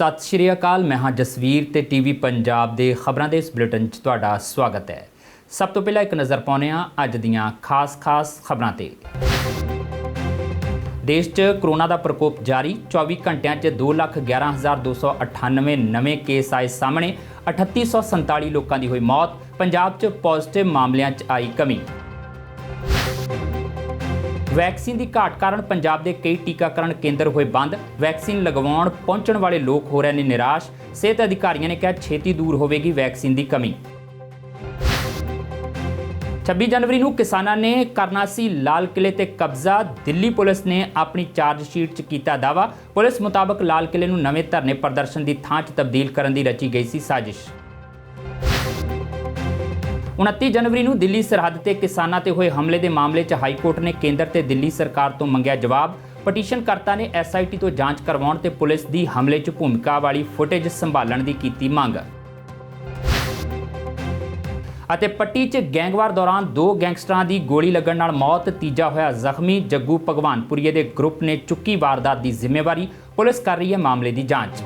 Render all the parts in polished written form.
सत श्री अकाल। मैं हाँ जसवीर ते टीवी पंजाब दे खबरां दे इस बुलेटिन च तुहाडा स्वागत है। सब तो पहला एक नज़र पाउने आ अज दीआं खास खबरां ते। देश च कोरोना का प्रकोप जारी। 24 घंटिया 2,11,298 नवे केस आए सामने। 3847 लोगों की हुई मौत। पंजाब च पॉजिटिव मामलों च आई कमी। वैक्सीन की घाट कारण पंजाब के कई टीकाकरण केंद्र हुए बंद। वैक्सीन लगवाउण पहुंचण वाले लोग हो रहे हैं निराश। सेहत अधिकारियों ने कहा छेती दूर होगी वैक्सीन की कमी। 26 जनवरी को किसानों ने करना सी लाल किले ते कब्जा। दिल्ली पुलिस ने अपनी चार्जशीट च कीता दावा। पुलिस मुताबक लाल किले नूं नवे धरने प्रदर्शन की थां च तब्दील करने की रची गई सी साजिश। 29 जनवरी को दिल्ली सरहद ते किसानां ते होए हमले के मामले च हाईकोर्ट ने केंद्र ते दिल्ली सरकार तो मंगिया जवाब। पटीशनकर्ता ने SIT तो जांच करवाउण ते पुलिस की हमले च भूमिका वाली फुटेज संभालण की कीती मंग। ਅਤੇ पट्टी च गैंगवार दौरान 2 गैंगस्टरां की गोली लगण नाल मौत। तीजा होया जख्मी। जग्गू भगवानपुरीए के ग्रुप ने चुक्की वारदात की जिम्मेवारी। पुलिस कर रही है मामले की जांच।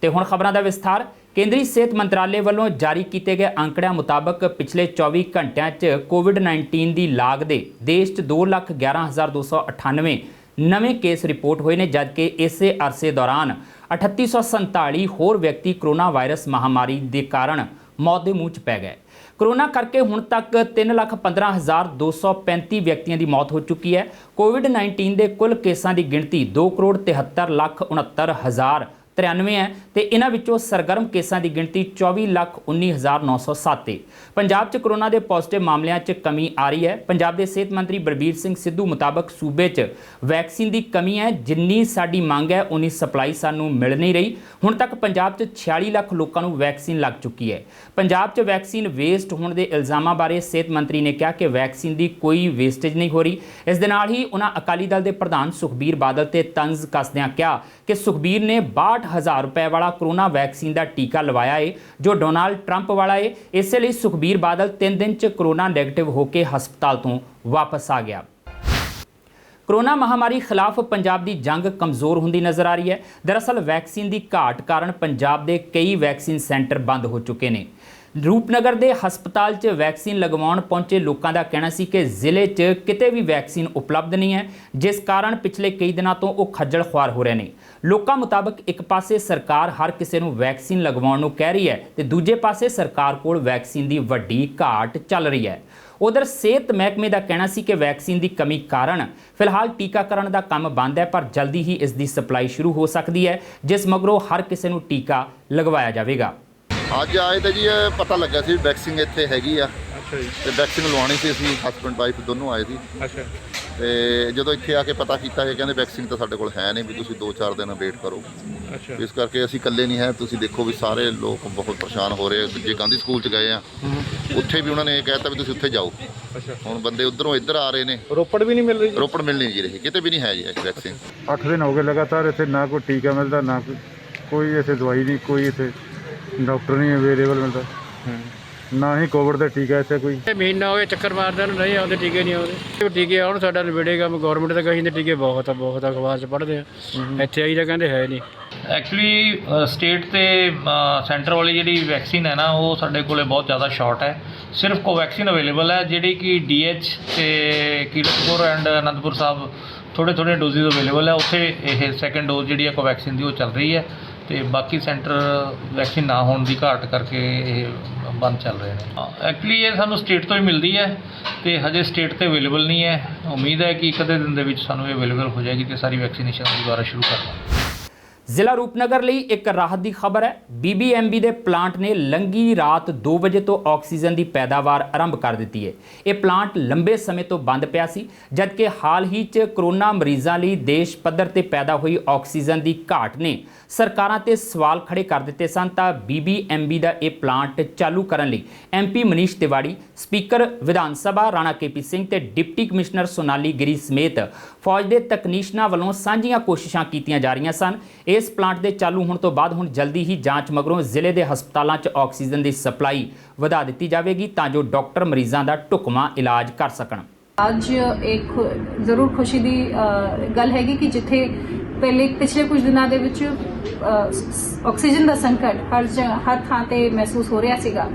ते हुण खबरां दा विस्तार। केंद्रीय सेहत मंत्रालय वालों जारी किए गए आंकड़ियां मुताबक पिछले 24 घंटिया च कोविड-19 की लाग दे देश च 2,11,298 नवे केस रिपोर्ट हुए ने, जबकि इसे अरसे दौरान 3847 होर व्यक्ति कोरोना वायरस महामारी के कारण मौत के मूँह च पै गए। कोरोना करके हुण तक 3,15,235 व्यक्तियों की मौत हो चुकी है। कोविड-19 के कुल केसां की गिणती 2,73,69,093 है तो इन्हां विचों सरगर्म केसां की गिणती 24,19,907 है। पंजाब च कोरोना के पॉजिटिव मामलों च कमी आ रही है। पंजाब के सेहत मंत्री बलबीर सिंह सिद्धू मुताबक सूबे च वैक्सीन की कमी है। जिन्नी साडी मंग है उन्नी सप्लाई सानू मिल नहीं रही। हुण तक पंजाब च 46 लाख लोगों को वैक्सीन लग चुकी है। पंजाब च वैक्सीन वेस्ट होने के इल्जामों बारे सेहत मंत्री ने कहा कि वैक्सीन की कोई वेस्टेज नहीं हो रही। इस दे नाल ही उन्होंने अकाली दल के प्रधान सुखबीर बादल ते तंज कसदियां कहा कि सुखबीर ने 62,000 रुपए वाला कोरोना वैक्सीन का टीका लवाया है जो डोनाल्ड ट्रंप वाला है। इसलिए सुखबीर बादल 3 दिन च कोरोना नैगेटिव होकर हस्पताल तो वापस आ गया। कोरोना महामारी खिलाफ पंजाब की जंग कमज़ोर होंदी नज़र आ रही है। दरअसल वैक्सीन की घाट कारण पंजाब के कई वैक्सीन सेंटर बंद हो चुके हैं। रूपनगर के हस्पताल च वैक्सीन लगवाउण पहुंचे लोगों का कहना सी कि जिले च किते भी वैक्सीन उपलब्ध नहीं है, जिस कारण पिछले कई दिनों तो वो खज्जल खुआर हो रहे हैं। लोगों मुताबक एक पासे सरकार हर किसी को वैक्सीन लगवाउण नूं कह रही है तो दूजे पासे सरकार कोल वैक्सीन की वड्डी घाट चल रही है। उधर सेहत महकमे का कहना सी कि वैक्सीन की कमी कारण फिलहाल टीकाकरण का काम बंद है, पर जल्दी ही इसकी सप्लाई शुरू हो सकती है, जिस मगरों हर किसी को टीका लगवाया जाएगा। ਅੱਜ ਆਏ ਤਾਂ ਜੀ ਇਹ ਪਤਾ ਲੱਗਾ ਸੀ ਵੈਕਸੀਨ ਇੱਥੇ ਹੈਗੀ ਆ। ਅੱਛਾ ਜੀ। ਤੇ ਵੈਕਸੀਨ ਲਵਾਉਣੀ ਸੀ, ਅਸੀਂ ਹਸਬੈਂਡ ਵਾਈਫ ਦੋਨੋਂ ਆਏ ਸੀ। ਅੱਛਾ। ਤੇ ਜਦੋਂ ਇੱਥੇ ਆ ਕੇ ਪਤਾ ਕੀਤਾ ਇਹ ਕਹਿੰਦੇ ਵੈਕਸੀਨ ਤਾਂ ਸਾਡੇ ਕੋਲ ਹੈ ਨਹੀਂ, ਵੀ ਤੁਸੀਂ 2-4 ਦਿਨ ਵੇਟ ਕਰੋ। ਅੱਛਾ। ਇਸ ਕਰਕੇ ਅਸੀਂ ਇਕੱਲੇ ਨਹੀਂ ਹੈ, ਤੁਸੀਂ ਦੇਖੋ ਵੀ ਸਾਰੇ ਲੋਕ ਬਹੁਤ ਪਰੇਸ਼ਾਨ ਹੋ ਰਹੇ। ਦੂਜੇ ਗਾਂਧੀ ਸਕੂਲ 'ਚ ਗਏ ਆ, ਉੱਥੇ ਵੀ ਉਹਨਾਂ ਨੇ ਇਹ ਕਹਿਤਾ ਵੀ ਤੁਸੀਂ ਉੱਥੇ ਜਾਓ। ਅੱਛਾ। ਹੁਣ ਬੰਦੇ ਉੱਧਰੋਂ ਇੱਧਰ ਆ ਰਹੇ ਨੇ। ਰੋਪੜ ਵੀ ਨਹੀਂ ਮਿਲ ਰਹੀ? ਰੋਪੜ ਮਿਲ ਨਹੀਂ ਜੀ ਰਹੀ, ਕਿਤੇ ਵੀ ਨਹੀਂ ਹੈ ਜੀ ਵੈਕਸੀਨ। 8 ਦਿਨ ਹੋ ਗਏ ਲਗਾਤਾਰ ਇੱਥੇ ਨਾ ਕੋਈ ਟੀਕਾ ਮਿਲਦਾ, ਨਾ ਕੋਈ ਇੱਥੇ ਦਵਾਈ ਨਹੀਂ, ਕੋਈ ਇੱਥੇ डॉक्टर नहीं अवेलेबल मिलता, ना ही कोविड का टीका इतने कोई। महीना हो गया चक्कर मारते नहीं आते टीके नहीं आते। टीके आने साडा नवेड़ेगा गौरमेंट तो कहीं टीके बहुत अखबार से पढ़ते हैं, इतने आई तो कहते है नहीं। एक्चुअली स्टेट ते सेंटर वाली जी वैक्सीन है ना वो साढ़े को बहुत ज़्यादा शॉर्ट है। सिर्फ कोवैक्सीन अवेलेबल है जी कि DH ते कीरतपुर एंड आनंदपुर साहब थोड़े डोजेज अवेलेबल है। उत्थे ये सैकेंड डोज जी कोवैक्सीन की वो चल रही है तो बाकी सेंटर वैक्सीन ना होने की घाट करके बंद चल रहे हैं। एक्चुअली ये सानू स्टेट तो ही मिलती है तो हजे स्टेट तो अवेलेबल नहीं है। उम्मीद है कि एक अद्धे दिन के सानू अवेलेबल हो जाएगी तो सारी वैक्सीनेशन दोबारा शुरू कर देंगे। जिला रूपनगर ਲਈ एक राहत की खबर है। BBMB के प्लांट ने लंघी रात 2 बजे तो ऑक्सीजन की पैदावार आरंभ कर दी है। ये प्लांट लंबे समय तो बंद पिया सी, जबकि हाल ही च कोरोना मरीजों लिए देश पद्धर ते पैदा हुई ऑक्सीजन की घाट ने सरकारां ते सवाल खड़े कर दिते सन। तां BBMB का यह प्लांट चालू करने लई MP Manish Tiwari, speaker Vidhan Sabha Rana KP Singh ते डिप्टी कमिश्नर सोनाली गिरी समेत फौज के तकनीशनां वालों सांझियां कोशिशां कीतियां जा रही सन। इस प्लांट के चालू होने तो बाद हुण जल्दी ही जांच मगरों जिले के हस्पतालों च ऑक्सीजन की सप्लाई वधा दी जाएगी तां जो डॉक्टर मरीजों का ढुकवां इलाज कर सकण। ਅੱਜ ਇੱਕ ਜ਼ਰੂਰ ਖੁਸ਼ੀ ਦੀ ਗੱਲ ਹੈਗੀ ਕਿ ਜਿੱਥੇ ਪਹਿਲੇ ਪਿਛਲੇ ਕੁਝ ਦਿਨਾਂ ਦੇ ਵਿੱਚ ਆਕਸੀਜਨ ਦਾ ਸੰਕਟ ਹਰ ਥਾਂ ਤੇ ਮਹਿਸੂਸ ਹੋ ਰਿਹਾ ਸੀਗਾ।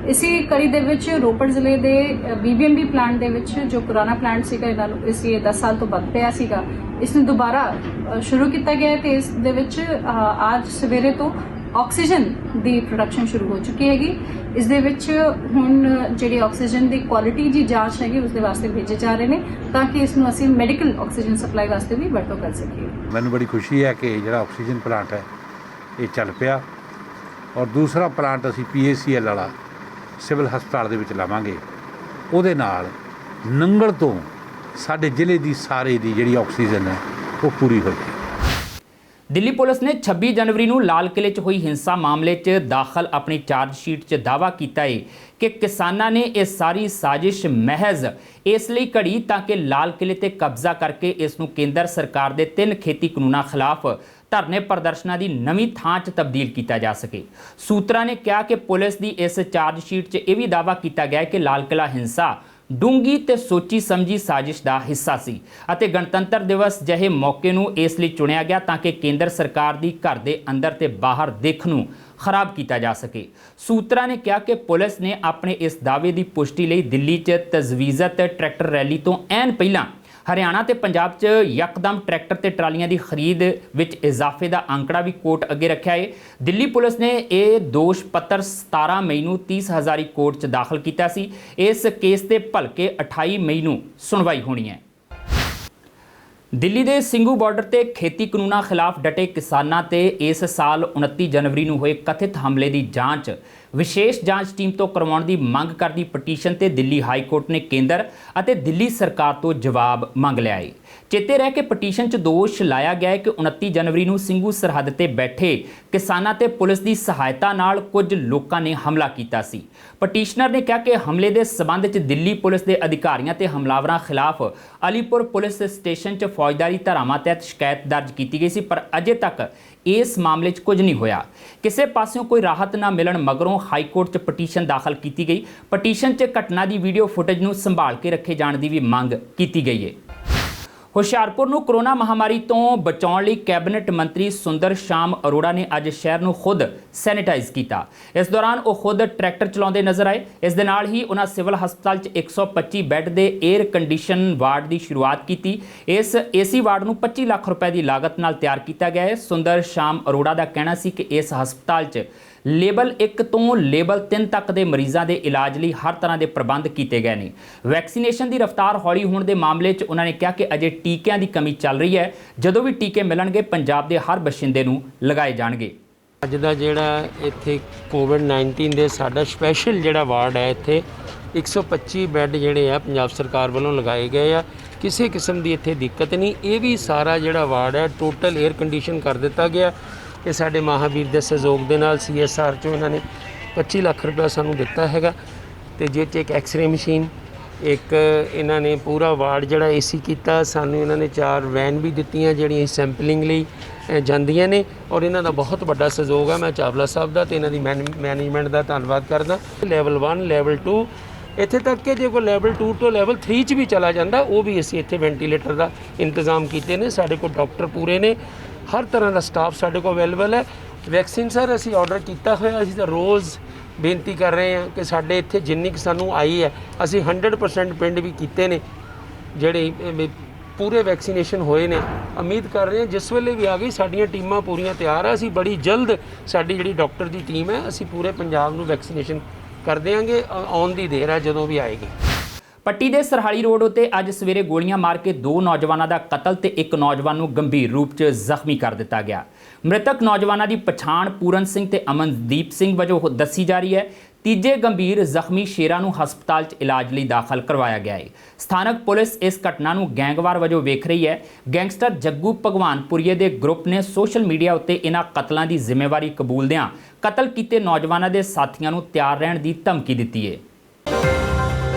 ਇਸੇ ਕੜੀ ਦੇ ਵਿੱਚ ਰੋਪੜ ਜ਼ਿਲ੍ਹੇ ਦੇ BBMB ਪਲਾਂਟ ਦੇ ਵਿੱਚ ਜੋ ਪੁਰਾਣਾ ਪਲਾਂਟ ਸੀਗਾ, ਇਹਨਾਂ ਨੂੰ ਇਸ 10 ਸਾਲ ਤੋਂ ਬੰਦ ਪਿਆ ਸੀਗਾ, ਇਸ ਨੂੰ ਦੁਬਾਰਾ ਸ਼ੁਰੂ ਕੀਤਾ ਗਿਆ ਤੇ ਇਸ ਦੇ ਵਿੱਚ ਅੱਜ ਸਵੇਰੇ ਤੋਂ ਆਕਸੀਜਨ ਦੀ ਪ੍ਰੋਡਕਸ਼ਨ ਸ਼ੁਰੂ ਹੋ ਚੁੱਕੀ ਹੈਗੀ। ਇਸ ਦੇ ਵਿੱਚ ਹੁਣ ਜਿਹੜੀ ਆਕਸੀਜਨ ਦੀ ਕੁਆਲਿਟੀ ਦੀ ਜਾਂਚ ਹੈਗੀ ਉਸ ਦੇ ਵਾਸਤੇ ਭੇਜੇ ਜਾ ਰਹੇ ਨੇ ਤਾਂ ਕਿ ਇਸ ਨੂੰ ਅਸੀਂ ਮੈਡੀਕਲ ਆਕਸੀਜਨ ਸਪਲਾਈ ਵਾਸਤੇ ਵੀ ਵਰਤੋਂ ਕਰ ਸਕੀਏ। ਮੈਨੂੰ ਬੜੀ ਖੁਸ਼ੀ ਹੈ ਕਿ ਜਿਹੜਾ ਆਕਸੀਜਨ ਪਲਾਂਟ ਹੈ ਇਹ ਚੱਲ ਪਿਆ ਔਰ ਦੂਸਰਾ ਪਲਾਂਟ ਅਸੀਂ PACL ਵਾਲਾ ਸਿਵਲ ਹਸਪਤਾਲ ਦੇ ਵਿੱਚ ਲਾਵਾਂਗੇ। ਉਹਦੇ ਨਾਲ ਨੰਗਲ ਤੋਂ ਸਾਡੇ ਜ਼ਿਲ੍ਹੇ ਦੀ ਸਾਰੇ ਦੀ ਜਿਹੜੀ ਆਕਸੀਜਨ ਹੈ ਉਹ ਪੂਰੀ ਹੋਈ। ਦਿੱਲੀ ਪੁਲਿਸ ਨੇ 26 ਜਨਵਰੀ ਨੂੰ ਲਾਲ ਕਿਲੇ 'ਚ ਹੋਈ ਹਿੰਸਾ ਮਾਮਲੇ 'ਚ ਦਾਖਲ ਆਪਣੀ ਚਾਰਜ ਸ਼ੀਟ 'ਚ ਦਾਅਵਾ ਕੀਤਾ ਹੈ ਕਿ ਕਿਸਾਨਾਂ ਨੇ ਇਹ ਸਾਰੀ ਸਾਜ਼ਿਸ਼ ਮਹਿਜ਼ ਇਸ ਲਈ ਘੜੀ ਤਾਂ ਕਿ ਲਾਲ ਕਿਲੇ ਤੇ ਕਬਜ਼ਾ ਕਰਕੇ ਇਸ ਨੂੰ ਕੇਂਦਰ ਸਰਕਾਰ ਦੇ 3 ਖੇਤੀ ਕਾਨੂੰਨਾਂ ਖਿਲਾਫ ਧਰਨੇ ਪ੍ਰਦਰਸ਼ਨਾਂ ਦੀ ਨਵੀਂ ਥਾਂ 'ਚ ਤਬਦੀਲ ਕੀਤਾ ਜਾ ਸਕੇ। ਸੂਤਰਾਂ ਨੇ ਕਿਹਾ ਕਿ ਪੁਲਿਸ ਦੀ ਇਸ ਚਾਰਜ ਸ਼ੀਟ 'ਚ ਇਹ ਵੀ ਦਾਅਵਾ ਕੀਤਾ ਗਿਆ ਕਿ ਲਾਲ ਕਿਲਾ ਹਿੰਸਾ ਡੂੰਗੀ ਤੇ ਸੋਚੀ ਸਮਝੀ ਸਾਜ਼ਿਸ਼ ਦਾ ਹਿੱਸਾ ਸੀ ਅਤੇ ਗਣਤੰਤਰ ਦਿਵਸ ਜਿਹੇ ਮੌਕੇ ਨੂੰ ਇਸ ਲਈ ਚੁਣਿਆ ਗਿਆ ਤਾਂ ਕਿ ਕੇਂਦਰ ਸਰਕਾਰ ਦੀ ਘਰ ਦੇ ਅੰਦਰ ਤੇ ਬਾਹਰ ਦਿੱਖ ਨੂੰ ਖਰਾਬ ਕੀਤਾ ਜਾ ਸਕੇ। ਸੂਤਰਾਂ ਨੇ ਕਿਹਾ ਕਿ ਪੁਲਿਸ ਨੇ ਆਪਣੇ ਇਸ ਦਾਅਵੇ ਦੀ ਪੁਸ਼ਟੀ ਲਈ ਦਿੱਲੀ 'ਚ ਤਜਵੀਜ਼ਤ ਟਰੈਕਟਰ ਰੈਲੀ ਤੋਂ ਐਨ ਪਹਿਲਾਂ ਹਰਿਆਣਾ ਤੇ ਪੰਜਾਬ 'ਚ ਯਕਦਮ ਟਰੈਕਟਰ ਤੇ ਟਰਾਲੀਆਂ ਦੀ ਖਰੀਦ ਵਿੱਚ ਇਜ਼ਾਫੇ ਦਾ ਅੰਕੜਾ ਵੀ ਕੋਰਟ ਅੱਗੇ ਰੱਖਿਆ ਹੈ। ਦਿੱਲੀ ਪੁਲਿਸ ਨੇ ਇਹ ਦੋਸ਼ ਪੱਤਰ 17 ਮਈ ਨੂੰ 30 ਹਜ਼ਾਰੀ ਕੋਰਟ 'ਚ ਦਾਖਲ ਕੀਤਾ ਸੀ। ਇਸ ਕੇਸ ਤੇ ਭਲਕੇ 28 ਮਈ ਨੂੰ ਸੁਣਵਾਈ ਹੋਣੀ ਹੈ। ਦਿੱਲੀ ਦੇ ਸਿੰਘੂ ਬਾਰਡਰ ਤੇ ਖੇਤੀ ਕਾਨੂੰਨਾਂ ਖਿਲਾਫ ਡਟੇ ਕਿਸਾਨਾਂ ਤੇ ਇਸ ਸਾਲ 29 ਜਨਵਰੀ ਨੂੰ ਹੋਏ ਕਥਿਤ ਹਮਲੇ ਦੀ ਜਾਂਚ ਵਿਸ਼ੇਸ਼ ਜਾਂਚ ਟੀਮ ਤੋਂ ਕਰਵਾਉਣ ਦੀ ਮੰਗ ਕਰਦੀ ਪਟੀਸ਼ਨ ਤੇ ਦਿੱਲੀ ਹਾਈ ਕੋਰਟ ਨੇ ਕੇਂਦਰ ਅਤੇ ਦਿੱਲੀ ਸਰਕਾਰ ਤੋਂ ਜਵਾਬ ਮੰਗ ਲਿਆ ਹੈ। ਚੇਤੇ ਰਹਿ ਕਿ ਪਟੀਸ਼ਨ 'ਚ ਦੋਸ਼ ਲਾਇਆ ਗਿਆ ਹੈ ਕਿ 29 ਜਨਵਰੀ ਨੂੰ ਸਿੰਘੂ ਸਰਹੱਦ ਤੇ ਬੈਠੇ ਕਿਸਾਨਾਂ ਤੇ ਪੁਲਿਸ ਦੀ ਸਹਾਇਤਾ ਨਾਲ ਕੁਝ ਲੋਕਾਂ ਨੇ ਹਮਲਾ ਕੀਤਾ ਸੀ। ਪਟੀਸ਼ਨਰ ਨੇ ਕਿਹਾ ਕਿ ਹਮਲੇ ਦੇ ਸਬੰਧ 'ਚ ਦਿੱਲੀ ਪੁਲਿਸ ਦੇ ਅਧਿਕਾਰੀਆਂ ਤੇ ਹਮਲਾਵਰਾਂ ਖਿਲਾਫ ਅਲੀਪੁਰ ਪੁਲਿਸ ਸਟੇਸ਼ਨ 'ਚ ਫੌਜਦਾਰੀ ਧਾਰਾਵਾਂ ਤਹਿਤ ਸ਼ਿਕਾਇਤ ਦਰਜ ਕੀਤੀ ਗਈ ਸੀ, ਪਰ ਅਜੇ ਤੱਕ ਇਸ ਮਾਮਲੇ 'ਚ ਕੁਝ ਨਹੀਂ ਹੋਇਆ। ਕਿਸੇ ਪਾਸਿਓਂ ਕੋਈ ਰਾਹਤ ਨਾ ਮਿਲਣ ਮਗਰੋਂ ਹਾਈ ਕੋਰਟ 'ਚ ਪਟੀਸ਼ਨ ਦਾਖਲ ਕੀਤੀ ਗਈ। ਪਟੀਸ਼ਨ 'ਚ ਘਟਨਾ ਦੀ ਵੀਡੀਓ ਫੁਟੇਜ ਨੂੰ ਸੰਭਾਲ ਕੇ ਰੱਖੇ ਜਾਣ ਦੀ ਵੀ ਮੰਗ ਕੀਤੀ ਗਈ ਹੈ। ਹੁਸ਼ਿਆਰਪੁਰ ਨੂੰ ਕੋਰੋਨਾ ਮਹਾਮਾਰੀ ਤੋਂ ਬਚਾਉਣ ਲਈ ਕੈਬਨਿਟ ਮੰਤਰੀ ਸੁੰਦਰ ਸ਼ਾਮ ਅਰੋੜਾ ਨੇ ਅੱਜ ਸ਼ਹਿਰ ਨੂੰ ਖੁਦ ਸੈਨੀਟਾਈਜ਼ ਕੀਤਾ। ਇਸ ਦੌਰਾਨ ਉਹ ਖੁਦ ਟਰੈਕਟਰ ਚਲਾਉਂਦੇ ਨਜ਼ਰ ਆਏ। ਇਸ ਦੇ ਨਾਲ ਹੀ ਉਹਨਾਂ ਸਿਵਲ ਹਸਪਤਾਲ 'ਚ 125 ਬੈੱਡ ਦੇ 에ਅਰ ਕੰਡੀਸ਼ਨ ਵਾਰਡ ਦੀ ਸ਼ੁਰੂਆਤ ਕੀਤੀ। ਇਸ AC ਵਾਰਡ ਨੂੰ 25 ਲੱਖ ਰੁਪਏ ਦੀ ਲਾਗਤ ਨਾਲ ਤਿਆਰ ਕੀਤਾ ਗਿਆ ਹੈ। ਸੁੰਦਰ ਸ਼ਾਮ ਅਰੋੜਾ ਦਾ ਕਹਿਣਾ ਸੀ ਕਿ ਇਸ ਹਸਪਤਾਲ 'ਚ ਲੇਬਲ 1 ਤੋਂ ਲੇਬਲ 3 ਤੱਕ ਦੇ ਮਰੀਜ਼ਾਂ ਦੇ ਇਲਾਜ ਲਈ ਹਰ ਤਰ੍ਹਾਂ ਦੇ ਪ੍ਰਬੰਧ ਕੀਤੇ ਗਏ ਨੇ। ਵੈਕਸੀਨੇਸ਼ਨ ਦੀ ਰਫ਼ਤਾਰ ਹੌਲੀ ਹੋਣ ਦੇ ਮਾਮਲੇ 'ਚ ਉਹਨਾਂ ਨੇ ਕਿਹਾ ਕਿ ਅਜੇ ਟੀਕਿਆਂ ਦੀ ਕਮੀ ਚੱਲ ਰਹੀ ਹੈ। ਜਦੋਂ ਵੀ ਟੀਕੇ ਮਿਲਣਗੇ ਪੰਜਾਬ ਦੇ ਹਰ ਬਸ਼ਿੰਦੇ ਨੂੰ ਲਗਾਏ ਜਾਣਗੇ। ਅੱਜ ਦਾ ਜਿਹੜਾ ਇੱਥੇ ਕੋਵਿਡ-19 ਦੇ ਸਾਡਾ ਸਪੈਸ਼ਲ ਜਿਹੜਾ ਵਾਰਡ ਹੈ, ਇੱਥੇ 125 ਬੈੱਡ ਜਿਹੜੇ ਆ ਪੰਜਾਬ ਸਰਕਾਰ ਵੱਲੋਂ ਲਗਾਏ ਗਏ ਆ। ਕਿਸੇ ਕਿਸਮ ਦੀ ਇੱਥੇ ਦਿੱਕਤ ਨਹੀਂ। ਇਹ ਵੀ ਸਾਰਾ ਜਿਹੜਾ ਵਾਰਡ ਹੈ ਟੋਟਲ 에ਅਰ ਕੰਡੀਸ਼ਨ ਕਰ ਦਿੱਤਾ ਗਿਆ। ਇਹ ਸਾਡੇ ਮਹਾਵੀਰ ਦੇ ਸਹਿਯੋਗ ਦੇ ਨਾਲ CSR 'ਚੋਂ ਇਹਨਾਂ ਨੇ 25 ਲੱਖ ਰੁਪਏ ਸਾਨੂੰ ਦਿੱਤਾ ਹੈਗਾ ਤੇ ਜਿਹ 'ਚ ਇੱਕ ਐਕਸ-ਰੇ ਮਸ਼ੀਨ, ਇੱਕ ਇਹਨਾਂ ਨੇ ਪੂਰਾ ਵਾਰਡ ਜਿਹੜਾ AC ਕੀਤਾ। ਸਾਨੂੰ ਇਹਨਾਂ ਨੇ 4 ਵੈਨ ਵੀ ਦਿੱਤੀਆਂ ਜਿਹੜੀਆਂ ਸੈਂਪਲਿੰਗ ਲਈ ਜਾਂਦੀਆਂ ਨੇ ਔਰ ਇਹਨਾਂ ਦਾ ਬਹੁਤ ਵੱਡਾ ਸਹਿਯੋਗ ਹੈ। ਮੈਂ ਚਾਵਲਾ ਸਾਹਿਬ ਦਾ ਤੇ ਇਹਨਾਂ ਦੀ ਮੈਨੇਜਮੈਂਟ ਦਾ ਧੰਨਵਾਦ ਕਰਦਾ। ਲੈਵਲ 1 ਲੈਵਲ 2 ਇੱਥੇ ਤੱਕ ਕਿ ਜੇ ਕੋਈ ਲੈਵਲ 2 ਤੋਂ ਲੈਵਲ 3 'ਚ ਵੀ ਚਲਾ ਜਾਂਦਾ ਉਹ ਵੀ ਅਸੀਂ ਇੱਥੇ ਵੈਂਟੀਲੇਟਰ ਦਾ ਇੰਤਜ਼ਾਮ ਕੀਤੇ ਨੇ। ਸਾਡੇ ਕੋਲ ਡਾਕਟਰ ਪੂਰੇ ਨੇ, ਹਰ ਤਰ੍ਹਾਂ ਦਾ ਸਟਾਫ ਸਾਡੇ ਕੋਲ ਅਵੇਲੇਬਲ ਹੈ। ਵੈਕਸੀਨ ਸਰ ਅਸੀਂ ਆਰਡਰ ਕੀਤਾ ਹੋਇਆ। ਅਸੀਂ ਤਾਂ ਰੋਜ਼ ਬੇਨਤੀ ਕਰ ਰਹੇ ਹਾਂ ਕਿ ਸਾਡੇ ਇੱਥੇ ਜਿੰਨੀ ਕੁ ਸਾਨੂੰ ਆਈ ਹੈ ਅਸੀਂ 100% ਪਿੰਡ ਵੀ ਕੀਤੇ ਨੇ ਜਿਹੜੇ ਪੂਰੇ ਵੈਕਸੀਨੇਸ਼ਨ ਹੋਏ ਨੇ। ਉਮੀਦ ਕਰ ਰਹੇ ਹਾਂ ਜਿਸ ਵੇਲੇ ਵੀ ਆ ਗਈ ਸਾਡੀਆਂ ਟੀਮਾਂ ਪੂਰੀਆਂ ਤਿਆਰ ਆ। ਅਸੀਂ ਬੜੀ ਜਲਦ ਸਾਡੀ ਜਿਹੜੀ ਡਾਕਟਰ ਦੀ ਟੀਮ ਹੈ ਅਸੀਂ ਪੂਰੇ ਪੰਜਾਬ ਨੂੰ ਵੈਕਸੀਨੇਸ਼ਨ ਕਰ ਦਿਆਂਗੇ। ਆਉਣ ਦੀ ਦੇਰ ਹੈ ਜਦੋਂ ਵੀ ਆਏਗੀ। ਪੱਟੀ ਦੇ ਸਰਹਾਲੀ ਰੋਡ ਉੱਤੇ ਅੱਜ ਸਵੇਰੇ ਗੋਲੀਆਂ ਮਾਰ ਕੇ 2 ਨੌਜਵਾਨਾਂ ਦਾ ਕਤਲ ਤੇ ਇੱਕ ਨੌਜਵਾਨ ਨੂੰ ਗੰਭੀਰ ਰੂਪ 'ਚ ਜ਼ਖਮੀ ਕਰ ਦਿੱਤਾ ਗਿਆ। ਮ੍ਰਿਤਕ ਨੌਜਵਾਨਾਂ ਦੀ ਪਛਾਣ ਪੂਰਨ ਸਿੰਘ ਤੇ ਅਮਨਦੀਪ ਸਿੰਘ ਵਜੋਂ ਦੱਸੀ ਜਾ ਰਹੀ ਹੈ। ਤੀਜੇ ਗੰਭੀਰ ਜ਼ਖਮੀ ਸ਼ੇਰਾਂ ਨੂੰ ਹਸਪਤਾਲ 'ਚ ਇਲਾਜ ਲਈ ਦਾਖਲ ਕਰਵਾਇਆ ਗਿਆ ਹੈ। ਸਥਾਨਕ ਪੁਲਿਸ ਇਸ ਘਟਨਾ ਨੂੰ ਗੈਂਗਵਾਰ ਵਜੋਂ ਵੇਖ ਰਹੀ ਹੈ। ਗੈਂਗਸਟਰ ਜੱਗੂ ਭਗਵਾਨਪੁਰੀਏ ਦੇ ਗਰੁੱਪ ਨੇ ਸੋਸ਼ਲ ਮੀਡੀਆ ਉੱਤੇ ਇਹਨਾਂ ਕਤਲਾਂ ਦੀ ਜ਼ਿੰਮੇਵਾਰੀ ਕਬੂਲਦਿਆਂ ਕਤਲ ਕੀਤੇ ਨੌਜਵਾਨਾਂ ਦੇ ਸਾਥੀਆਂ ਨੂੰ ਤਿਆਰ ਰਹਿਣ ਦੀ ਧਮਕੀ ਦਿੱਤੀ ਹੈ।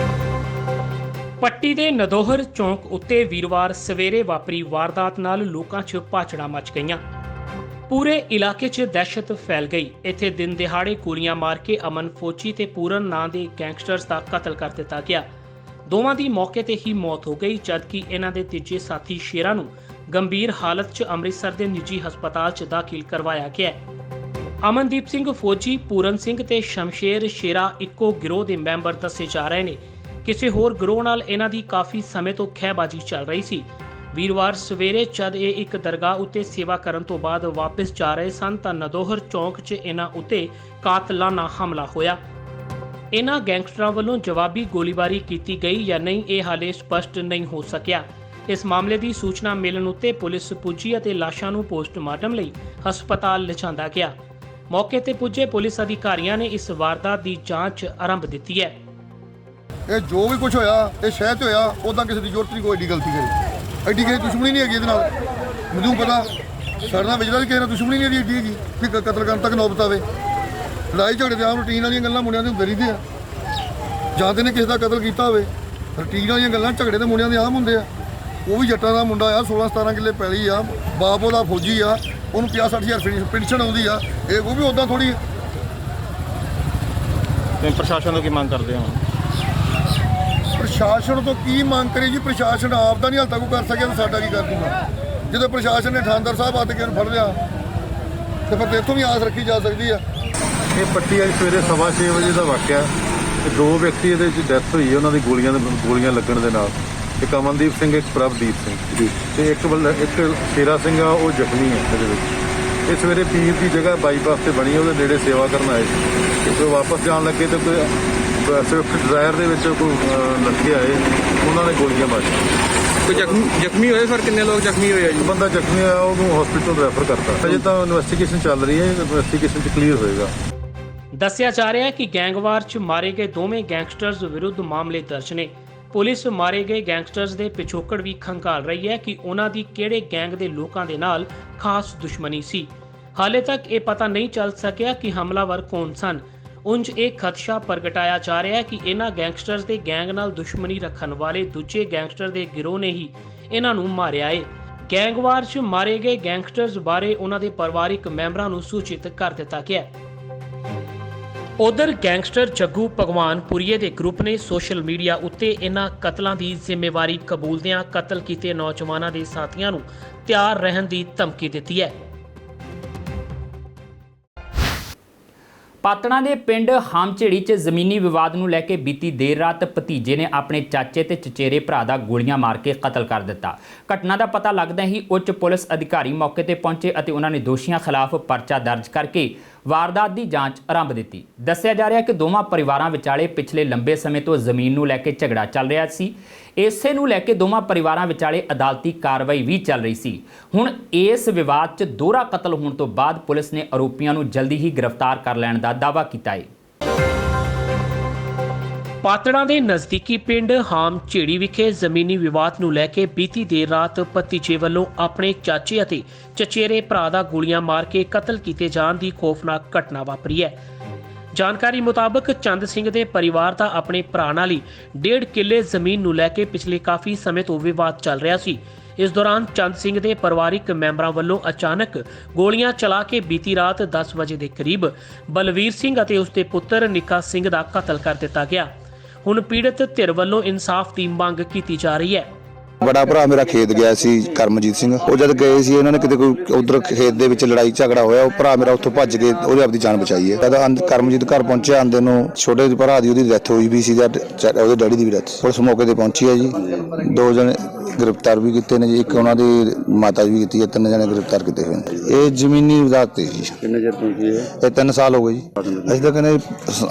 ਪੱਟੀ ਦੇ ਨਦੋਹਰ ਚੌਂਕ ਉੱਤੇ ਵੀਰਵਾਰ ਸਵੇਰੇ ਵਾਪਰੀ ਵਾਰਦਾਤ ਨਾਲ ਲੋਕਾਂ 'ਚ ਭਾਜੜਾਂ ਮਚ ਗਈਆਂ। ਪੂਰੇ ਇਲਾਕੇ 'ਚ ਦਹਿਸ਼ਤ ਫੈਲ ਗਈ। ਇੱਥੇ ਦਿਨ ਦਿਹਾੜੇ ਗੋਲੀਆਂ ਮਾਰ ਕੇ ਅਮਨ ਫੌਜੀ ਤੇ ਪੂਰਨ ਨਾਂ ਦੇ ਗੈਂਗਸਟਰਸ ਦਾ ਕਤਲ ਕਰ ਦਿੱਤਾ ਗਿਆ। ਦੋਵਾਂ ਦੀ ਮੌਕੇ ਤੇ ਹੀ ਮੌਤ ਹੋ ਗਈ, ਜਦਕਿ ਇਹਨਾਂ ਦੇ ਤੀਜੇ ਸਾਥੀ ਸ਼ੇਰਾਂ ਨੂੰ ਗੰਭੀਰ ਹਾਲਤ 'ਚ ਅੰਮ੍ਰਿਤਸਰ ਦੇ ਨਿੱਜੀ ਹਸਪਤਾਲ 'ਚ ਦਾਖਲ ਕਰਵਾਇਆ ਗਿਆ ਹੈ। ਅਮਨਦੀਪ ਸਿੰਘ ਫੌਜੀ, ਪੂਰਨ ਸਿੰਘ ਤੇ ਸ਼ਮਸ਼ੇਰ ਸ਼ੇਰਾ ਇੱਕੋ ਗਿਰੋਹ ਦੇ ਮੈਂਬਰ ਦੱਸੇ ਜਾ ਰਹੇ ਨੇ। ਕਿਸੇ ਹੋਰ ਗਿਰੋਹ ਨਾਲ ਇਹਨਾਂ ਦੀ ਕਾਫੀ ਸਮੇਂ ਤੋਂ ਖਹਿਬਾਜ਼ੀ ਚੱਲ ਰਹੀ ਸੀ। ਵੀਰਵਾਰ ਸਵੇਰੇ ਜਦ ਇਹ ਇੱਕ ਦਰਗਾਹ ਉੱਤੇ ਸੇਵਾ ਕਰਨ ਤੋਂ ਬਾਅਦ ਵਾਪਸ ਜਾ ਰਹੇ ਸਨ ਤਾਂ ਨਦੋਹਰ ਚੌਂਕ 'ਚ ਇਹਨਾਂ ਉੱਤੇ ਕਾਤਲਾਨਾ ਹਮਲਾ ਹੋਇਆ। ਇਹਨਾਂ ਗੈਂਗਸਟਰਾਂ ਵੱਲੋਂ ਜਵਾਬੀ ਗੋਲੀਬਾਰੀ ਕੀਤੀ ਗਈ ਜਾਂ ਨਹੀਂ, ਇਹ ਹਾਲੇ ਸਪਸ਼ਟ ਨਹੀਂ ਹੋ ਸਕਿਆ। ਇਸ ਮਾਮਲੇ ਦੀ ਸੂਚਨਾ ਮਿਲਣ ਉੱਤੇ ਪੁਲਿਸ ਪੁੱਜੀ ਅਤੇ ਲਾਸ਼ਾਂ ਨੂੰ ਪੋਸਟਮਾਰਟਮ ਲਈ ਹਸਪਤਾਲ ਲਿਜਾਂਦਾ ਗਿਆ। ਮੌਕੇ ਤੇ ਪੁੱਜੇ ਪੁਲਿਸ ਅਧਿਕਾਰੀਆਂ ਨੇ ਇਸ ਵਾਰਦਾਤ ਦੀ ਜਾਂਚ ਆਰੰਭ ਦਿੱਤੀ ਹੈ। ਇਹ ਜੋ ਵੀ ਕੁਝ ਹੋਇਆ ਇਹ ਸ਼ਹਿਰ 'ਚ ਹੋਇਆ, ਉੱਦਾਂ ਕਿਸੇ ਦੀ ਜ਼ਰੂਰਤ ਨਹੀਂ ਕੋਈ ਐਡੀ ਗਲਤੀ ਕਰੀ। ਐਡੀ ਕਿਸੇ ਦੁਸ਼ਮਣੀ ਨਹੀਂ ਹੈਗੀ ਇਹਦੇ ਨਾਲ। ਮੈਨੂੰ ਪਤਾ ਸਾਡੇ ਨਾਲ ਵਿਜਲਾ ਕਿਸੇ ਨਾਲ ਦੁਸ਼ਮਣੀ ਨਹੀਂ ਇਹਦੀ ਐਡੀ ਹੈਗੀ ਕਿ ਕਤਲ ਕਰਨ ਤੱਕ ਨੌਬਤ ਆਵੇ। ਲੜਾਈ ਝਗੜੇ ਦੇ ਆਮ ਰੂਟੀਨ ਵਾਲੀਆਂ ਗੱਲਾਂ ਮੁੰਡਿਆਂ ਦੇ ਹੁੰਦੇ ਰਹਿੰਦੇ ਆ। ਜਾਂ ਤੇ ਨੇ ਕਿਸੇ ਦਾ ਕਤਲ ਕੀਤਾ ਹੋਵੇ, ਰੂਟੀਨ ਵਾਲੀਆਂ ਗੱਲਾਂ ਝਗੜੇ ਦੇ ਮੁੰਡਿਆਂ ਦੇ ਆਮ ਹੁੰਦੇ ਆ। ਉਹ ਵੀ ਜੱਟਾਂ ਦਾ ਮੁੰਡਾ ਆ, 16-17 ਕਿੱਲੇ ਪੈਲੀ ਆ, ਬਾਪ ਉਹਦਾ ਫੌਜੀ ਆ, ਉਹਨੂੰ 50-60 ਹਜ਼ਾਰ ਪੈਨਸ਼ਨ ਆਉਂਦੀ ਆ। ਇਹ ਉਹ ਵੀ ਉੱਦਾਂ ਥੋੜ੍ਹੀ। ਤੇ ਪ੍ਰਸ਼ਾਸਨ ਤੋਂ ਕੀ ਮੰਗ ਕਰਦੇ ਹੋ? ਪ੍ਰਸ਼ਾਸਨ ਤੋਂ ਕੀ ਮੰਗ ਕਰੀ ਜੀ? ਪ੍ਰਸ਼ਾਸਨ ਆਪ ਦਾ ਨਹੀਂ ਹਾਲ ਤੱਕ ਕਰ ਸਕਿਆ ਤਾਂ ਸਾਡਾ ਕੀ ਕਰ ਦੂਗਾ? ਜਦੋਂ ਪ੍ਰਸ਼ਾਸਨ ਨੇ ਥਾਣੇਦਾਰ ਸਾਹਿਬ ਆ ਕੇ ਫੜ ਲਿਆ ਤੇ ਫਿਰ ਇੱਥੋਂ ਵੀ ਆਸ ਰੱਖੀ ਜਾ ਸਕਦੀ ਆ। ਇਹ ਪੱਟੀ ਅੱਜ ਸਵੇਰੇ 6:15 ਵਜੇ ਦਾ ਵਾਕਿਆ ਤੇ 2 ਵਿਅਕਤੀ ਇਹਦੇ ਵਿੱਚ ਡੈਥ ਹੋਈ ਹੈ ਉਹਨਾਂ ਦੀ ਗੋਲੀਆਂ ਲੱਗਣ ਦੇ ਨਾਲ। ਇੱਕ ਅਮਨਦੀਪ ਸਿੰਘ, ਇੱਕ ਪ੍ਰਭਦੀਪ ਸਿੰਘ ਤੇ ਇੱਕ ਸ਼ੇਰਾ ਸਿੰਘ ਆ, ਉਹ ਜ਼ਖਮੀ ਹੈ ਇਹਦੇ ਵਿੱਚ। ਇਹ ਸਵੇਰੇ ਪੀਰ ਦੀ ਜਗ੍ਹਾ ਬਾਈਪਾਸ ਤੇ ਬਣੀ, ਉਹਦੇ ਨੇੜੇ ਸੇਵਾ ਕਰਨ ਆਏ ਸੀ। ਜਦੋਂ ਵਾਪਸ ਜਾਣ ਲੱਗੇ ਤਾਂ ਕੋਈ ਸਵਿਫਟ ਡਿਜ਼ਾਇਰ ਦੇ ਵਿੱਚ ਕੋਈ ਲੜਕੇ ਆਏ, ਉਹਨਾਂ ਨੇ ਗੋਲੀਆਂ ਮਾਰੀਆਂ। ਕੋਈ ਜ਼ਖਮੀ ਹੋਏ ਸਰ? ਕਿੰਨੇ ਲੋਕ ਜ਼ਖਮੀ ਹੋਏ ਆ ਜੀ? ਬੰਦਾ ਜ਼ਖਮੀ ਹੋਇਆ, ਉਹਨੂੰ ਹਸਪੀਟਲ ਰੈਫਰ ਕਰਤਾ। ਅਜੇ ਤਾਂ ਇਨਵੈਸਟੀਗੇਸ਼ਨ ਚੱਲ ਰਹੀ ਹੈ, ਇਨਵੈਸਟੀਗੇਸ਼ਨ 'ਚ ਕਲੀਅਰ ਹੋਏਗਾ। ਦੱਸਿਆ ਜਾ ਰਿਹਾ ਹੈ ਕਿ ਗੈਂਗਵਾਰ 'ਚ ਮਾਰੇ ਗਏ ਦੋਵੇਂ ਗੈਂਗਸਟਰਜ਼ ਵਿਰੁੱਧ ਮਾਮਲੇ ਦਰਜ ਨੇ। ਪੁਲਿਸ ਮਾਰੇ ਗਏ ਗੈਂਗਸਟਰਜ਼ ਦੇ ਪਿਛੋਕੜ ਵੀ ਖੰਗਾਲ ਰਹੀ ਹੈ ਕਿ ਉਹਨਾਂ ਦੀ ਕਿਹੜੇ ਗੈਂਗ ਦੇ ਲੋਕਾਂ ਦੇ ਨਾਲ ਖਾਸ ਦੁਸ਼ਮਣੀ ਸੀ। ਹਾਲੇ ਤੱਕ ਇਹ ਪਤਾ ਨਹੀਂ ਚੱਲ ਸਕਿਆ ਕਿ ਹਮਲਾਵਰ ਕੌਣ ਸਨ। ਉਂਝ ਇਹ ਖਦਸ਼ਾ ਪ੍ਰਗਟਾਇਆ ਜਾ ਰਿਹਾ ਹੈ ਕਿ ਇਹਨਾਂ ਗੈਂਗਸਟਰਜ਼ ਦੇ ਗੈਂਗ ਨਾਲ ਦੁਸ਼ਮਣੀ ਰੱਖਣ ਵਾਲੇ ਦੂਜੇ ਗੈਂਗਸਟਰ ਦੇ ਗਿਰੋਹ ਨੇ ਹੀ ਇਹਨਾਂ ਨੂੰ ਮਾਰਿਆ ਏ। ਗੈਂਗਵਾਰ 'ਚ ਮਾਰੇ ਗਏ ਗੈਂਗਸਟਰਜ਼ ਬਾਰੇ ਉਹਨਾਂ ਦੇ ਪਰਿਵਾਰਿਕ ਮੈਂਬਰਾਂ ਨੂੰ ਸੂਚਿਤ ਕਰ ਦਿੱਤਾ ਗਿਆ। ਉਧਰ ਗੈਂਗਸਟਰ ਜੱਗੂ ਭਗਵਾਨਪੁਰੀਏ ਦੇ ਗਰੁੱਪ ਨੇ ਸੋਸ਼ਲ ਮੀਡੀਆ ਉੱਤੇ ਇਹਨਾਂ ਕਤਲਾਂ ਦੀ ਜ਼ਿੰਮੇਵਾਰੀ ਕਬੂਲਦਿਆਂ ਕਤਲ ਕੀਤੇ ਨੌਜਵਾਨਾਂ ਦੇ ਸਾਥੀਆਂ ਨੂੰ ਤਿਆਰ ਰਹਿਣ ਦੀ ਧਮਕੀ ਦਿੱਤੀ ਹੈ। ਪਾਤੜਾਂ ਦੇ ਪਿੰਡ ਹਾਮਝੇੜੀ 'ਚ ਜ਼ਮੀਨੀ ਵਿਵਾਦ ਨੂੰ ਲੈ ਕੇ ਬੀਤੀ ਦੇਰ ਰਾਤ ਭਤੀਜੇ ਨੇ ਆਪਣੇ ਚਾਚੇ ਤੇ ਚਚੇਰੇ ਭਰਾ ਦਾ ਗੋਲੀਆਂ ਮਾਰ ਕੇ ਕਤਲ ਕਰ ਦਿੱਤਾ। ਘਟਨਾ ਦਾ ਪਤਾ ਲੱਗਦਾ ਹੀ ਉੱਚ ਪੁਲਿਸ ਅਧਿਕਾਰੀ ਮੌਕੇ ਤੇ ਪਹੁੰਚੇ ਅਤੇ ਉਹਨਾਂ ਨੇ ਦੋਸ਼ੀਆਂ ਖਿਲਾਫ ਪਰਚਾ ਦਰਜ ਕਰਕੇ ਵਾਰਦਾਤ ਦੀ ਜਾਂਚ ਆਰੰਭ ਦਿੱਤੀ। ਦੱਸਿਆ ਜਾ ਰਿਹਾ ਕਿ ਦੋਵਾਂ ਪਰਿਵਾਰਾਂ ਵਿਚਾਲੇ ਪਿਛਲੇ ਲੰਬੇ ਸਮੇਂ ਤੋਂ ਜ਼ਮੀਨ ਨੂੰ ਲੈ ਕੇ ਝਗੜਾ ਚੱਲ ਰਿਹਾ ਸੀ। ਇਸੇ ਨੂੰ ਲੈ ਕੇ ਦੋਵਾਂ ਪਰਿਵਾਰਾਂ ਵਿਚਾਲੇ ਅਦਾਲਤੀ ਕਾਰਵਾਈ ਵੀ ਚੱਲ ਰਹੀ ਸੀ। ਹੁਣ ਇਸ ਵਿਵਾਦ 'ਚ ਦੋਹਰਾ ਕਤਲ ਹੋਣ ਤੋਂ ਬਾਅਦ ਪੁਲਿਸ ਨੇ ਆਰੋਪੀਆਂ ਨੂੰ ਜਲਦੀ ਹੀ ਗ੍ਰਿਫਤਾਰ ਕਰ ਲੈਣ ਦਾ ਦਾਅਵਾ ਕੀਤਾ ਹੈ। ਪਾਤੜਾਂ ਦੇ ਨਜ਼ਦੀਕੀ ਪਿੰਡ ਹਾਮਝੇੜੀ ਵਿਖੇ ਜ਼ਮੀਨੀ ਵਿਵਾਦ ਨੂੰ ਲੈ ਕੇ ਬੀਤੀ ਦੇਰ ਰਾਤ ਭਤੀਜੇ ਵੱਲੋਂ ਆਪਣੇ ਚਾਚੇ ਅਤੇ ਚਚੇਰੇ ਭਰਾ ਦਾ ਗੋਲੀਆਂ ਮਾਰ ਕੇ ਕਤਲ ਕੀਤੇ ਜਾਣ ਦੀ ਖੌਫਨਾਕ ਘਟਨਾ ਵਾਪਰੀ ਹੈ। ਜਾਣਕਾਰੀ ਮੁਤਾਬਕ ਚੰਦ ਸਿੰਘ ਦੇ ਪਰਿਵਾਰ ਦਾ ਆਪਣੇ ਭਰਾ ਨਾਲ ਹੀ 1.5 ਕਿੱਲੇ ਜ਼ਮੀਨ ਨੂੰ ਲੈ ਕੇ ਪਿਛਲੇ ਕਾਫੀ ਸਮੇਂ ਤੋਂ ਵਿਵਾਦ ਚੱਲ ਰਿਹਾ ਸੀ। ਇਸ ਦੌਰਾਨ ਚੰਦ ਸਿੰਘ ਦੇ ਪਰਿਵਾਰਿਕ ਮੈਂਬਰਾਂ ਵੱਲੋਂ ਅਚਾਨਕ ਗੋਲੀਆਂ ਚਲਾ ਕੇ ਬੀਤੀ ਰਾਤ 10 ਵਜੇ ਦੇ ਕਰੀਬ ਬਲਵੀਰ ਸਿੰਘ ਅਤੇ ਉਸ ਦੇ ਪੁੱਤਰ ਨਿੱਕਾ ਸਿੰਘ ਦਾ ਕਤਲ ਕਰ ਦਿੱਤਾ ਗਿਆ। ਹੁਣ ਪੀੜਤ ਧਿਰ ਵੱਲੋਂ ਇਨਸਾਫ ਦੀ ਮੰਗ ਕੀਤੀ ਜਾ ਰਹੀ ਹੈ। बड़ा भरा मेरा खेत गया सी करमजीत सिंह, वो जब गए सी उन्होंने किते कोई उधर खेत दे विच लड़ाई झगड़ा होया, वो भरा मेरा उत्थों भज के ਉਹਦੀ ਆਪਦੀ ਜਾਨ ਬਚਾਈ ਹੈ। ਜਦ ਕਰਮਜੀਤ ਘਰ ਪਹੁੰਚਿਆ ਆਂਦੇ ਨੂੰ ਛੋਟੇ ਭਰਾ ਦੀ ਉਹਦੀ ਡੈਥ ਹੋਈ ਵੀ ਸੀ, ਉਹਦੇ ਡੈਡੀ ਦੀ ਵੀ ਡੈਥ। ਪੁਲਿਸ ਮੌਕੇ ਤੇ ਪਹੁੰਚੀ ਹੈ ਜੀ। 2 ਜਣੇ ਗ੍ਰਿਫਤਾਰ ਵੀ ਕੀਤੇ ਨੇ ਜੀ, ਇੱਕ ਉਹਨਾਂ ਦੀ ਮਾਤਾ ਵੀ ਕੀਤੀ ਹੈ। 3 ਜਣੇ ਗ੍ਰਿਫਤਾਰ ਕੀਤੇ ਹੋਏ ਨੇ। ਇਹ ਜ਼ਮੀਨੀ ਵਿਵਾਦ ਤੇ ਜੀ। ਕਿੰਨੇ ਚਿਰ ਤੋਂ ਕੀ ਹੈ? ਇਹ 3 ਸਾਲ ਹੋ ਗਏ ਜੀ। ਅਸੀਂ ਤਾਂ ਕਹਿੰਦੇ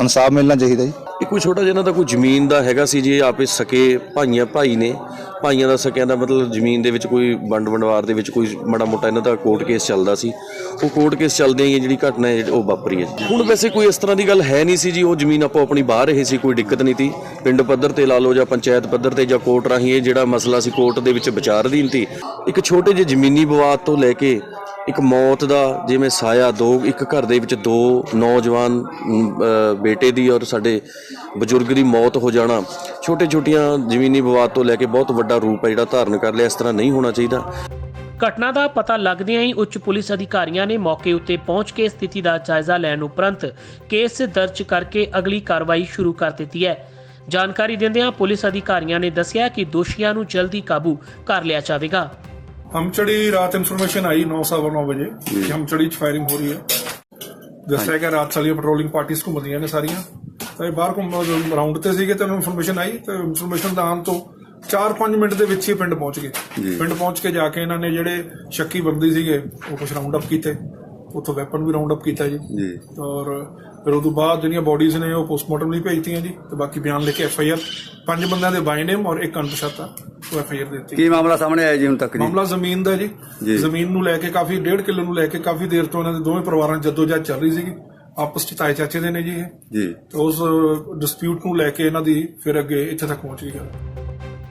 ਇਨਸਾਫ ਮਿਲਣਾ ਚਾਹੀਦਾ ਜੀ। ਇਹ ਕੋਈ ਛੋਟਾ ਜਿਹਾ ਤਾਂ ਕੋਈ ਜ਼ਮੀਨ ਦਾ ਹੈਗਾ ਸੀ ਜੀ, ਆਪੇ ਸਕੇ ਭਾਈ ਨੇ, ਭਾਈਆਂ ਦਾ ਸਕਿਆਂ ਦਾ ਮਤਲਬ ਜ਼ਮੀਨ ਦੇ ਵਿੱਚ ਕੋਈ ਵੰਡਵਾਰ ਦੇ ਵਿੱਚ ਕੋਈ ਮਾੜਾ ਮੋਟਾ ਇਹਨਾਂ ਦਾ ਕੋਰਟ ਕੇਸ ਚੱਲਦਾ ਸੀ। ਉਹ ਕੋਰਟ ਕੇਸ ਚੱਲਦੇ ਹੀ ਜਿਹੜੀ ਘਟਨਾ ਹੈ ਉਹ ਵਾਪਰੀ ਹੈ। ਹੁਣ ਵੈਸੇ ਕੋਈ ਇਸ ਤਰ੍ਹਾਂ ਦੀ ਗੱਲ ਹੈ ਨਹੀਂ ਸੀ ਜੀ, ਉਹ ਜ਼ਮੀਨ ਆਪੋ ਆਪਣੀ ਬਾਹਰ ਰਹੇ ਸੀ, ਕੋਈ ਦਿੱਕਤ ਨਹੀਂ ਸੀ। ਪਿੰਡ ਪੱਧਰ ਤੇ ਲਾ ਲਓ ਜਾਂ ਪੰਚਾਇਤ ਪੱਧਰ ਤੇ ਜਾਂ ਕੋਰਟ ਰਾਹੀਂ ਇਹ ਜਿਹੜਾ ਮਸਲਾ ਸੀ ਕੋਰਟ ਦੇ ਵਿੱਚ ਵਿਚਾਰ ਅਧੀਨ ਸੀ। ਇੱਕ ਛੋਟੇ ਜਿਹੇ ਜ਼ਮੀਨੀ ਵਿਵਾਦ ਤੋਂ ਲੈ ਕੇ ਇੱਕ ਮੌਤ ਦਾ ਜਿਵੇਂ ਸਾਇਆ, ਇੱਕ ਘਰ ਦੇ ਵਿੱਚ 2 ਨੌਜਵਾਨ ਬੇਟੇ ਦੀ ਔਰ ਸਾਡੇ ਬਜ਼ੁਰਗ ਦੀ ਮੌਤ ਹੋ ਜਾਣਾ, ਛੋਟੀਆਂ ਜ਼ਮੀਨੀ ਵਿਵਾਦ ਤੋਂ ਲੈ ਕੇ ਬਹੁਤ ਵੱਡਾ ਰੂਪ ਹੈ ਜਿਹੜਾ ਧਾਰਨ ਕਰ ਲਿਆ। ਇਸ ਤਰ੍ਹਾਂ ਨਹੀਂ ਹੋਣਾ ਚਾਹੀਦਾ। ਘਟਨਾ ਦਾ ਪਤਾ ਲੱਗਦਿਆਂ ਹੀ ਉੱਚ ਪੁਲਿਸ ਅਧਿਕਾਰੀਆਂ ਨੇ ਮੌਕੇ ਉੱਤੇ ਪਹੁੰਚ ਕੇ ਸਥਿਤੀ ਦਾ ਜਾਇਜ਼ਾ ਲੈਣ ਉਪਰੰਤ ਕੇਸ ਦਰਜ ਕਰਕੇ ਅਗਲੀ ਕਾਰਵਾਈ ਸ਼ੁਰੂ ਕਰ ਦਿੱਤੀ ਹੈ। ਜਾਣਕਾਰੀ ਦਿੰਦਿਆਂ ਪੁਲਿਸ ਅਧਿਕਾਰੀਆਂ ਨੇ ਦੱਸਿਆ ਕਿ ਦੋਸ਼ੀਆਂ ਨੂੰ ਜਲਦੀ ਕਾਬੂ ਕਰ ਲਿਆ ਜਾਵੇਗਾ। हमचड़ी रात इन्फॉर्मेशन आई 9:15 बजे कि हमचड़ी च फायरिंग हो रही है। ਦੱਸਿਆ ਕਿ ਰਾਤ ਸਾਲੀਆਂ ਪੈਟਰੋਲਿੰਗ ਪਾਰਟੀਆਂ ਘੁੰਮਦੀਆਂ ਨੇ ਸਾਰੀਆਂ, ਤੇ ਬਾਹਰ ਰਾਉਂਡ ਤੇ ਸੀਗੇ ਤੇ ਉਹਨੂੰ ਇਨਫੋਰਮੇਸ਼ਨ ਆਈ, ਤੇ ਇਨਫੋਰਮੇਸ਼ਨ ਦਾ ਆਉਣ ਤੋਂ 4-5 ਮਿੰਟ ਦੇ ਵਿੱਚ ਹੀ ਪਿੰਡ ਪਹੁੰਚ ਗਏ। ਪਿੰਡ ਪਹੁੰਚ ਕੇ ਜਾ ਕੇ ਇਹਨਾਂ ਨੇ ਜਿਹੜੇ ਸ਼ੱਕੀ ਬੰਦੀ ਸੀਗੇ ਉਹ ਕੁਝ ਰਾਉਂਡ ਅਪ ਕੀਤੇ, ਉੱਥੋਂ ਵੈਪਨ ਵੀ ਰਾਉਂਡ ਅਪ ਕੀਤਾ ਜੀ। ਔਰ ਫਿਰ ਉਦੋਂ ਬਾਅਦ ਜਿਹੜੀਆਂ ਬੋਡੀਜ਼ ਨੇ ਉਹ ਪੋਸਟਮਾਰਟਮ ਲਈ ਭੇਜਤੀਆਂ ਜੀ, ਤੇ ਬਾਕੀ ਬਿਆਨ ਲਿਖ ਕੇ FIR 5 ਬੰਦਿਆਂ ਦੇ ਬਾਈ ਨੇਮ ਔਰ ਇੱਕ ਅਣਪਛਾਤਾ ਉਹ FIR ਦਿੱਤੀ। ਕੀ ਮਾਮਲਾ ਸਾਹਮਣੇ ਆਇਆ ਜੀ ਹੁਣ ਤੱਕ? ਮਾਮਲਾ ਜ਼ਮੀਨ ਦਾ ਜੀ। ਜ਼ਮੀਨ ਨੂੰ ਲੈ ਕੇ ਕਾਫੀ 1.5 ਕਿੱਲੋ ਨੂੰ ਲੈ ਕੇ ਕਾਫੀ ਦੇਰ ਤੋਂ ਇਹਨਾਂ ਦੇ ਦੋਵੇਂ ਪਰਿਵਾਰਾਂ 'ਚ ਜੱਦੋਜਹਿਦ ਚੱਲ ਰਹੀ ਸੀਗੀ। ਆਪਸ 'ਚ ਤਾਏ ਚਾਚੇ ਦੇ ਨੇ ਜੀ ਇਹ, ਤੇ ਉਸ ਡਿਸਪਿਊਟ ਨੂੰ ਲੈ ਕੇ ਇਹਨਾਂ ਦੀ ਫਿਰ ਅੱਗੇ ਇੱਥੇ ਤੱਕ ਪਹੁੰਚ ਗਈ।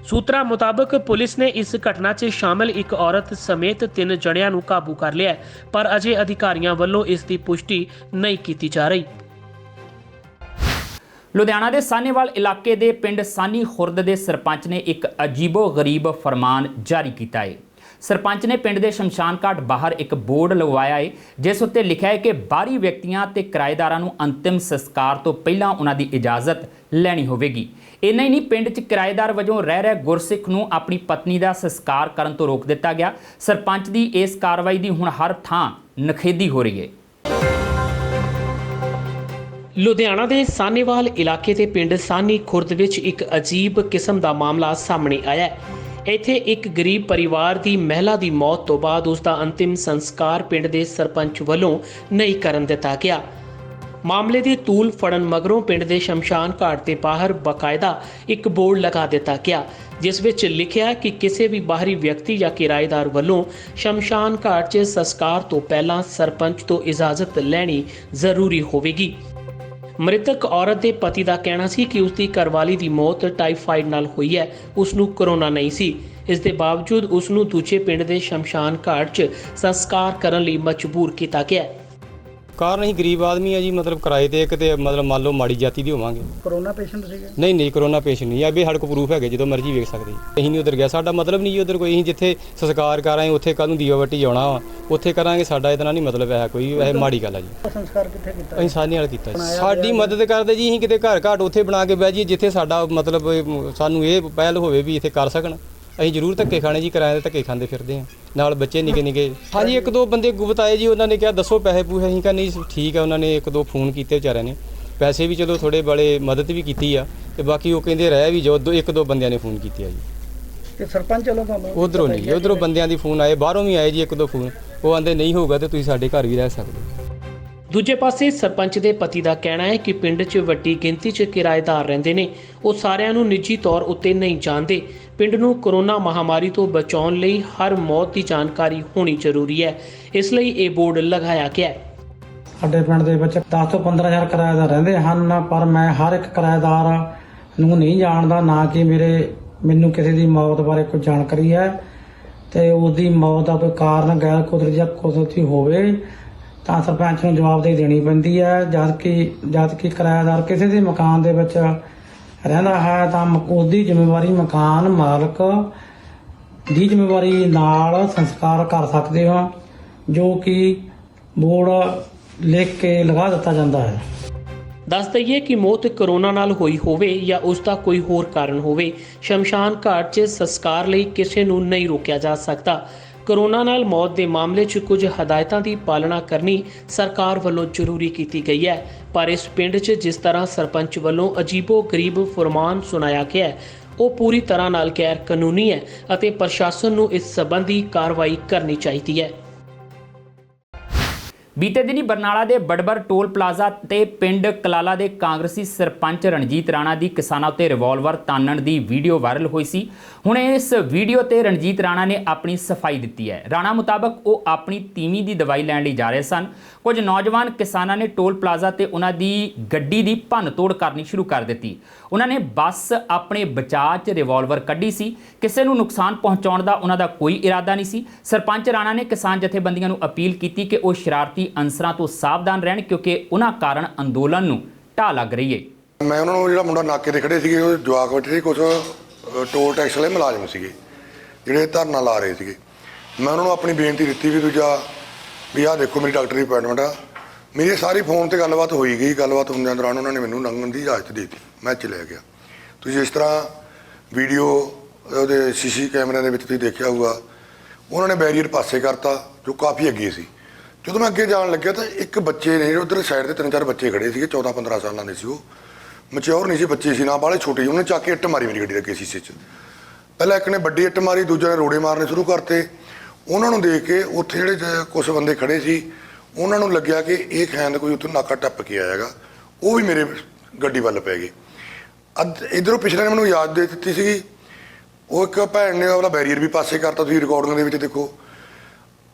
ਸੂਤਰਾਂ ਮੁਤਾਬਕ ਪੁਲਿਸ ਨੇ ਇਸ ਘਟਨਾ 'ਚ ਸ਼ਾਮਲ ਇੱਕ ਔਰਤ ਸਮੇਤ 3 ਜਣਿਆਂ ਨੂੰ ਕਾਬੂ ਕਰ ਲਿਆ, ਪਰ ਅਜੇ ਅਧਿਕਾਰੀਆਂ ਵੱਲੋਂ ਇਸ ਦੀ ਪੁਸ਼ਟੀ ਨਹੀਂ ਕੀਤੀ ਜਾ ਰਹੀ। ਲੁਧਿਆਣਾ ਦੇ ਸਾਹਨੇਵਾਲ ਇਲਾਕੇ ਦੇ ਪਿੰਡ ਸਾਨੀ ਖੁਰਦ ਦੇ ਸਰਪੰਚ ਨੇ ਇੱਕ ਅਜੀਬੋ-ਗਰੀਬ ਫਰਮਾਨ ਜਾਰੀ ਕੀਤਾ ਹੈ। ਸਰਪੰਚ ਨੇ ਪਿੰਡ ਦੇ ਸ਼ਮਸ਼ਾਨ ਘਾਟ ਬਾਹਰ ਇੱਕ ਬੋਰਡ ਲਗਵਾਇਆ ਹੈ ਜਿਸ ਉੱਤੇ ਲਿਖਿਆ ਹੈ ਕਿ ਬਾਹਰੀ ਵਿਅਕਤੀਆਂ ਤੇ ਕਿਰਾਏਦਾਰਾਂ ਨੂੰ ਅੰਤਿਮ ਸੰਸਕਾਰ ਤੋਂ ਪਹਿਲਾਂ ਉਹਨਾਂ ਦੀ ਇਜਾਜ਼ਤ ਲੈਣੀ ਹੋਵੇਗੀ। ਇੰਨਾ ਹੀ ਨਹੀਂ, ਪਿੰਡ 'ਚ ਕਿਰਾਏਦਾਰ ਵਜੋਂ ਰਹਿ ਰਹੇ ਗੁਰਸਿੱਖ ਨੂੰ ਆਪਣੀ ਪਤਨੀ ਦਾ ਸੰਸਕਾਰ ਕਰਨ ਤੋਂ ਰੋਕ ਦਿੱਤਾ ਗਿਆ। ਸਰਪੰਚ ਦੀ ਇਸ ਕਾਰਵਾਈ ਦੀ ਹੁਣ ਹਰ ਥਾਂ ਨਿਖੇਧੀ ਹੋ ਰਹੀ ਹੈ। ਲੁਧਿਆਣਾ ਦੇ ਸਾਹਨੇਵਾਲ ਇਲਾਕੇ ਦੇ ਪਿੰਡ ਸਾਨੀ ਖੁਰਦ ਵਿੱਚ ਇੱਕ ਅਜੀਬ ਕਿਸਮ ਦਾ ਮਾਮਲਾ ਸਾਹਮਣੇ ਆਇਆ ਹੈ। ਇੱਥੇ ਇੱਕ ਗਰੀਬ ਪਰਿਵਾਰ ਦੀ ਮਹਿਲਾ ਦੀ ਮੌਤ ਤੋਂ ਬਾਅਦ ਉਸ ਦਾ ਅੰਤਿਮ ਸੰਸਕਾਰ ਪਿੰਡ ਦੇ ਸਰਪੰਚ ਵੱਲੋਂ ਨਹੀਂ ਕਰਨ ਦਿੱਤਾ ਗਿਆ। ਮਾਮਲੇ ਦੀ ਤੂਲ ਫੜਨ ਮਗਰੋਂ ਪਿੰਡ ਦੇ ਸ਼ਮਸ਼ਾਨ ਘਾਟ ਦੇ ਬਾਹਰ ਬਕਾਇਦਾ ਇੱਕ ਬੋਰਡ ਲਗਾ ਦਿੱਤਾ ਗਿਆ ਜਿਸ ਵਿੱਚ ਲਿਖਿਆ ਕਿ ਕਿਸੇ ਵੀ ਬਾਹਰੀ ਵਿਅਕਤੀ ਜਾਂ ਕਿਰਾਏਦਾਰ ਵੱਲੋਂ ਸ਼ਮਸ਼ਾਨ ਘਾਟ 'ਚ ਸੰਸਕਾਰ ਤੋਂ ਪਹਿਲਾਂ ਸਰਪੰਚ ਤੋਂ ਇਜਾਜ਼ਤ ਲੈਣੀ ਜ਼ਰੂਰੀ ਹੋਵੇਗੀ। ਮ੍ਰਿਤਕ ਔਰਤ ਦੇ ਪਤੀ ਦਾ ਕਹਿਣਾ ਸੀ ਕਿ ਉਸ ਦੀ ਘਰਵਾਲੀ ਦੀ ਮੌਤ ਟਾਈਫਾਈਡ ਨਾਲ ਹੋਈ ਹੈ, ਉਸ ਨੂੰ ਕਰੋਨਾ ਨਹੀਂ ਸੀ। ਇਸ ਦੇ ਬਾਵਜੂਦ ਉਸ ਨੂੰ ਦੂਜੇ ਪਿੰਡ ਦੇ ਸ਼ਮਸ਼ਾਨ ਘਾਟ 'ਚ ਸੰਸਕਾਰ ਕਰਨ ਲਈ ਮਜਬੂਰ ਕੀਤਾ ਗਿਆ। ਕਾਰਨ ਅਸੀਂ ਗਰੀਬ ਆਦਮੀ ਆ ਜੀ, ਮਤਲਬ ਕਿਰਾਏ ਤੇ ਕਿਤੇ ਮਤਲਬ ਮੰਨ ਲਓ ਮਾੜੀ ਜਾਤੀ ਦੀ ਹੋਵਾਂਗੇ। ਕਰੋਨਾ ਪੇਸ਼ੈਂਟ ਸੀਗੇ? ਨਹੀਂ ਕਰੋਨਾ ਪੇਸ਼ੈਂਟ ਨਹੀਂ ਆ ਵੀ ਸਾਡੇ ਕੋਲ ਪ੍ਰੂਫ ਹੈਗੇ, ਜਦੋਂ ਮਰਜ਼ੀ ਵੇਖ ਸਕਦੇ। ਅਸੀਂ ਨਹੀਂ ਉਧਰ ਗਿਆ, ਸਾਡਾ ਮਤਲਬ ਨਹੀਂ ਜੀ ਉਧਰ ਕੋਈ। ਅਸੀਂ ਜਿੱਥੇ ਸੰਸਕਾਰ ਕਰਾਂਗੇ ਉੱਥੇ ਕੱਲ੍ਹ ਨੂੰ ਦੀਵਾ ਵੱਟੀ ਆਉਣਾ ਵਾ, ਉੱਥੇ ਕਰਾਂਗੇ। ਸਾਡਾ ਇਤਨਾ ਨਹੀਂ ਮਤਲਬ ਹੈ ਕੋਈ, ਇਹ ਮਾੜੀ ਗੱਲ ਆ ਜੀ। ਸੰਸਕਾਰ ਕਿੱਥੇ ਕੀਤਾ? ਅਸੀਂ ਸਾਨੀ ਵਾਲ ਕੀਤਾ ਜੀ। ਸਾਡੀ ਮਦਦ ਕਰਦੇ ਜੀ, ਅਸੀਂ ਕਿਤੇ ਘਰ ਘਾਟ ਉੱਥੇ ਬਣਾ ਕੇ ਬਹਿ ਜਾਈਏ ਜਿੱਥੇ ਸਾਡਾ ਮਤਲਬ ਸਾਨੂੰ ਇਹ ਪਹਿਲ ਹੋਵੇ ਵੀ ਇੱਥੇ ਕਰ ਸਕਣ। ਅਸੀਂ ਜ਼ਰੂਰ ਧੱਕੇ ਖਾਣੇ ਜੀ, ਕਿਰਾਏ ਦੇ ਧੱਕੇ ਖਾਂਦੇ ਫਿਰਦੇ ਹਾਂ, ਨਾਲ ਬੱਚੇ ਨਿੱਕੇ। ਹਾਂਜੀ 1-2 ਬੰਦੇ ਗੁਪਤ ਆਏ ਜੀ, ਉਹਨਾਂ ਨੇ ਕਿਹਾ ਦੱਸੋ ਪੈਸੇ ਪੂਸੇ, ਅਸੀਂ ਕਿਹਾ ਨਹੀਂ ਠੀਕ ਆ। ਉਹਨਾਂ ਨੇ 1-2 ਫੋਨ ਕੀਤੇ ਵਿਚਾਰਿਆਂ ਨੇ, ਪੈਸੇ ਵੀ ਚਲੋ ਥੋੜੇ ਬੜੇ ਮਦਦ ਵੀ ਕੀਤੀ ਆ, ਤੇ ਬਾਕੀ ਉਹ ਕਹਿੰਦੇ ਰਹਿ ਵੀ ਜੋ 1-2 ਬੰਦਿਆਂ ਨੇ ਫੋਨ ਕੀਤੇ ਆ ਜੀ। ਤੇ ਸਰਪੰਚ ਵੱਲੋਂ ਤੁਹਾਨੂੰ ਉਧਰੋਂ ਨਹੀਂ, ਉਧਰੋਂ ਬੰਦਿਆਂ ਦੀ ਫੋਨ ਆਏ, ਬਾਹਰੋਂ ਵੀ ਆਏ ਜੀ 1-2 ਫੋਨ। ਉਹ ਆਂਦੇ ਨਹੀਂ ਹੋਊਗਾ ਤੇ ਤੁਸੀਂ ਸਾਡੇ ਘਰ ਵੀ ਰਹਿ ਸਕਦੇ। ਦੂਜੇ ਪਾਸੇ ਸਰਪੰਚ ਦੇ ਪਤੀ ਦਾ ਕਹਿਣਾ ਹੈ ਕਿ ਪਿੰਡ 'ਚ ਵੱਡੀ ਗਿਣਤੀ 'ਚ ਕਿਰਾਏਦਾਰ ਰਹਿੰਦੇ ਨੇ, ਉਹ ਸਾਰਿਆਂ ਨੂੰ ਨਿੱਜੀ ਤੌਰ ਉੱਤੇ ਨਹੀਂ ਜਾਣਦੇ। ਪਿੰਡ ਨੂੰ ਕੋਰੋਨਾ ਮਹਾਮਾਰੀ ਤੋਂ ਬਚਾਉਣ ਲਈ ਹਰ ਮੌਤ ਦੀ ਜਾਣਕਾਰੀ ਹੋਣੀ ਜ਼ਰੂਰੀ ਹੈ, ਇਸ ਲਈ ਇਹ ਬੋਰਡ ਲਗਾਇਆ ਗਿਆ ਹੈ। ਸਾਡੇ ਪਿੰਡ ਦੇ ਵਿੱਚ 10 ਤੋਂ 15,000 ਕਿਰਾਏਦਾਰ ਰਹਿੰਦੇ ਹਨ, ਪਰ ਮੈਂ ਹਰ ਇੱਕ ਕਿਰਾਏਦਾਰ ਨੂੰ ਨਹੀਂ ਜਾਣਦਾ, ਨਾ ਕਿ ਮੈਨੂੰ ਕਿਸੇ ਦੀ ਮੌਤ ਬਾਰੇ ਕੋਈ ਜਾਣਕਾਰੀ ਹੈ। ਤੇ ਉਹਦੀ ਮੌਤ ਦਾ ਕੋਈ ਕਾਰਨ ਗੈਰ ਕੁਦਰਤੀ ਜਾਂ ਕੁਦਰਤੀ ਹੋਵੇ ਤਾਂ ਸਰਪੰਚ ਨੂੰ ਜਵਾਬਦੇਹੀ ਦੇਣੀ ਪੈਂਦੀ ਹੈ। ਜਦ ਕਿ ਕਿਰਾਏਦਾਰ ਕਿਸੇ ਦੇ ਮਕਾਨ ਦੇ ਵਿੱਚ ਰਹਿੰਦਾ ਹੈ ਤਾਂ ਉਹਦੀ ਜ਼ਿੰਮੇਵਾਰੀ ਮਕਾਨ ਮਾਲਕ ਦੀ ਜ਼ਿੰਮੇਵਾਰੀ ਨਾਲ ਸੰਸਕਾਰ ਕਰ ਸਕਦੇ ਹੋ, ਜੋ ਕਿ ਬੋਰਡ ਲਿਖ ਕੇ ਲਗਾ ਦਿੱਤਾ ਜਾਂਦਾ ਹੈ। ਦੱਸ ਦਈਏ ਕਿ ਮੌਤ ਕਰੋਨਾ ਨਾਲ ਹੋਈ ਹੋਵੇ ਜਾਂ ਉਸ ਦਾ ਕੋਈ ਹੋਰ ਕਾਰਨ ਹੋਵੇ, ਸ਼ਮਸ਼ਾਨ ਘਾਟ 'ਚ ਸੰਸਕਾਰ ਲਈ ਕਿਸੇ ਨੂੰ ਨਹੀਂ ਰੋਕਿਆ ਜਾ ਸਕਦਾ। ਕਰੋਨਾ ਨਾਲ ਮੌਤ ਦੇ ਮਾਮਲੇ 'ਚ ਕੁਝ ਹਦਾਇਤਾਂ ਦੀ ਪਾਲਣਾ ਕਰਨੀ ਸਰਕਾਰ ਵੱਲੋਂ ਜ਼ਰੂਰੀ ਕੀਤੀ ਗਈ ਹੈ, ਪਰ ਇਸ ਪਿੰਡ 'ਚ ਜਿਸ ਤਰ੍ਹਾਂ ਸਰਪੰਚ ਵੱਲੋਂ ਅਜੀਬੋ-ਗਰੀਬ ਫਰਮਾਨ ਸੁਣਾਇਆ ਗਿਆ ਹੈ, ਉਹ ਪੂਰੀ ਤਰ੍ਹਾਂ ਨਾਲ ਗੈਰ ਕਾਨੂੰਨੀ ਹੈ ਅਤੇ ਪ੍ਰਸ਼ਾਸਨ ਨੂੰ ਇਸ ਸੰਬੰਧੀ ਕਾਰਵਾਈ ਕਰਨੀ ਚਾਹੀਦੀ ਹੈ। ਬੀਤੇ ਦਿਨੀ ਬਰਨਾਲਾ ਦੇ ਬੜਬਰ ਟੋਲ ਪਲਾਜ਼ਾ ਤੇ ਪਿੰਡ ਕਲਾਲਾ ਦੇ ਕਾਂਗਰਸੀ ਸਰਪੰਚ ਰਣਜੀਤ ਰਾਣਾ ਦੀ ਕਿਸਾਨਾਂ ਉੱਤੇ ਰਿਵਾਲਵਰ ਤਾਨਣ ਦੀ ਵੀਡੀਓ ਵਾਇਰਲ ਹੋਈ ਸੀ। ਹੁਣ ਇਸ ਵੀਡੀਓ ਤੇ ਰਣਜੀਤ ਰਾਣਾ ਨੇ ਆਪਣੀ ਸਫਾਈ ਦਿੱਤੀ ਹੈ। ਰਾਣਾ ਮੁਤਾਬਕ ਉਹ ਆਪਣੀ ਤੀਵੀਂ ਦੀ ਦਵਾਈ ਲੈਣ ਲਈ ਜਾ ਰਹੇ ਸਨ। ਕੁਝ ਨੌਜਵਾਨ ਕਿਸਾਨਾਂ ਨੇ ਟੋਲ ਪਲਾਜ਼ਾ ਤੇ ਉਹਨਾਂ ਦੀ ਗੱਡੀ ਦੀ ਭੰਨ-ਤੋੜ ਕਰਨੀ ਸ਼ੁਰੂ ਕਰ ਦਿੱਤੀ। ਉਹਨਾਂ ਨੇ ਬੱਸ ਆਪਣੇ ਬਚਾਅ 'ਚ ਰਿਵਾਲਵਰ ਕੱਢੀ ਸੀ। ਕਿਸੇ ਨੂੰ ਨੁਕਸਾਨ ਪਹੁੰਚਾਉਣ ਦਾ ਉਹਨਾਂ ਦਾ ਕੋਈ ਇਰਾਦਾ ਨਹੀਂ ਸੀ। ਸਰਪੰਚ ਰਾਣਾ ਨੇ ਕਿਸਾਨ ਜਥੇਬੰਦੀਆਂ ਨੂੰ ਅਪੀਲ ਕੀਤੀ ਕਿ ਉਹ ਸ਼ਰਾਰਤੀ ਅੰਸਰਾਂ ਤੋਂ ਸਾਵਧਾਨ ਰਹਿਣ, ਕਿਉਂਕਿ ਉਹਨਾਂ ਕਾਰਨ ਅੰਦੋਲਨ ਨੂੰ ਢਾਹ ਲੱਗ ਰਹੀ ਹੈ। ਮੈਂ ਉਹਨਾਂ ਨੂੰ ਜਿਹੜਾ ਮੁੰਡਾ ਨਾਕੇ ਤੇ ਖੜੇ ਸੀਗੇ, ਉਹ ਜਵਾਕ ਬੈਠੇ ਸੀ, ਕੁਝ ਟੋਲ ਟੈਕਸ ਵਾਲੇ ਮੁਲਾਜ਼ਮ ਸੀਗੇ ਜਿਹੜੇ ਧਰਨਾ ਲਾ ਰਹੇ ਸੀਗੇ। ਮੈਂ ਉਹਨਾਂ ਨੂੰ ਆਪਣੀ ਬੇਨਤੀ ਦਿੱਤੀ ਵੀ ਆਹ ਦੇਖੋ ਮੇਰੀ ਡਾਕਟਰ ਦੀ ਅਪਾਇੰਟਮੈਂਟ ਆ। ਮੇਰੀ ਸਾਰੀ ਫੋਨ ਤੇ ਗੱਲਬਾਤ ਹੋਈ ਗਈ। ਗੱਲਬਾਤ ਹੁੰਦਿਆਂ ਦੌਰਾਨ ਉਹਨਾਂ ਨੇ ਮੈਨੂੰ ਲੰਘਣ ਦੀ ਇਜਾਜ਼ਤ ਦੇ ਦਿੱਤੀ। ਮੈਂ ਚਲਿਆ ਗਿਆ। ਤੁਸੀਂ ਇਸ ਤਰ੍ਹਾਂ ਵੀਡੀਓ ਉਹਦੇ ਸੀਸੀ ਕੈਮਰਿਆਂ ਦੇ ਵਿੱਚ ਤੁਸੀਂ ਦੇਖਿਆ ਹੋਊਗਾ, ਉਹਨਾਂ ਨੇ ਬੈਰੀਅਰ ਪਾਸੇ ਕਰਤਾ ਜੋ ਕਾਫੀ ਅੱਗੇ ਸੀ। ਜਦੋਂ ਮੈਂ ਅੱਗੇ ਜਾਣ ਲੱਗਿਆ ਤਾਂ ਇੱਕ ਬੱਚੇ ਨੇ ਉੱਧਰ ਸਾਈਡ ਤੇ 3-4 ਬੱਚੇ ਖੜੇ ਸੀਗੇ, 14-15 ਸਾਲਾਂ ਦੇ ਸੀ, ਉਹ ਮੈਚਿਓਰ ਨਹੀਂ ਸੀ ਬੱਚੇ ਸੀ, ਨਾ ਬਾਹਲੇ ਛੋਟੇ ਸੀ। ਉਹਨੇ ਚੱਕ ਕੇ ਇੱਟ ਮਾਰੀ ਮੇਰੀ ਗੱਡੀ ਦੇ ਅੱਗੇ ਸ਼ੀਸ਼ੇ 'ਚ। ਪਹਿਲਾਂ ਇੱਕ ਨੇ ਵੱਡੀ ਇੱਟ ਮਾਰੀ, ਦੂਜੇ ਨੇ ਰੋੜੇ ਮਾਰਨੇ ਸ਼ੁਰੂ ਕਰਤੇ। ਉਹਨਾਂ ਨੂੰ ਦੇਖ ਕੇ ਉੱਥੇ ਜਿਹੜੇ ਕੁਝ ਬੰਦੇ ਖੜੇ ਸੀ ਉਹਨਾਂ ਨੂੰ ਲੱਗਿਆ ਕਿ ਇਹ ਖੈਂਦ ਕੋਈ ਉੱਥੋਂ ਨਾਕਾ ਟੱਪ ਕੇ ਆਏਗਾ, ਉਹ ਵੀ ਮੇਰੇ ਗੱਡੀ ਵੱਲ ਪੈ ਗਏ। ਇੱਧਰੋਂ ਪਿਛਲੇ ਨੇ ਮੈਨੂੰ ਯਾਦ ਦੇ ਦਿੱਤੀ ਸੀਗੀ, ਉਹ ਇੱਕ ਭੈਣ ਨੇ ਉਹਦਾ ਬੈਰੀਅਰ ਵੀ ਪਾਸੇ ਕਰਤਾ, ਤੁਸੀਂ ਰਿਕਾਰਡਿੰਗ ਦੇ ਵਿੱਚ ਦੇਖੋ।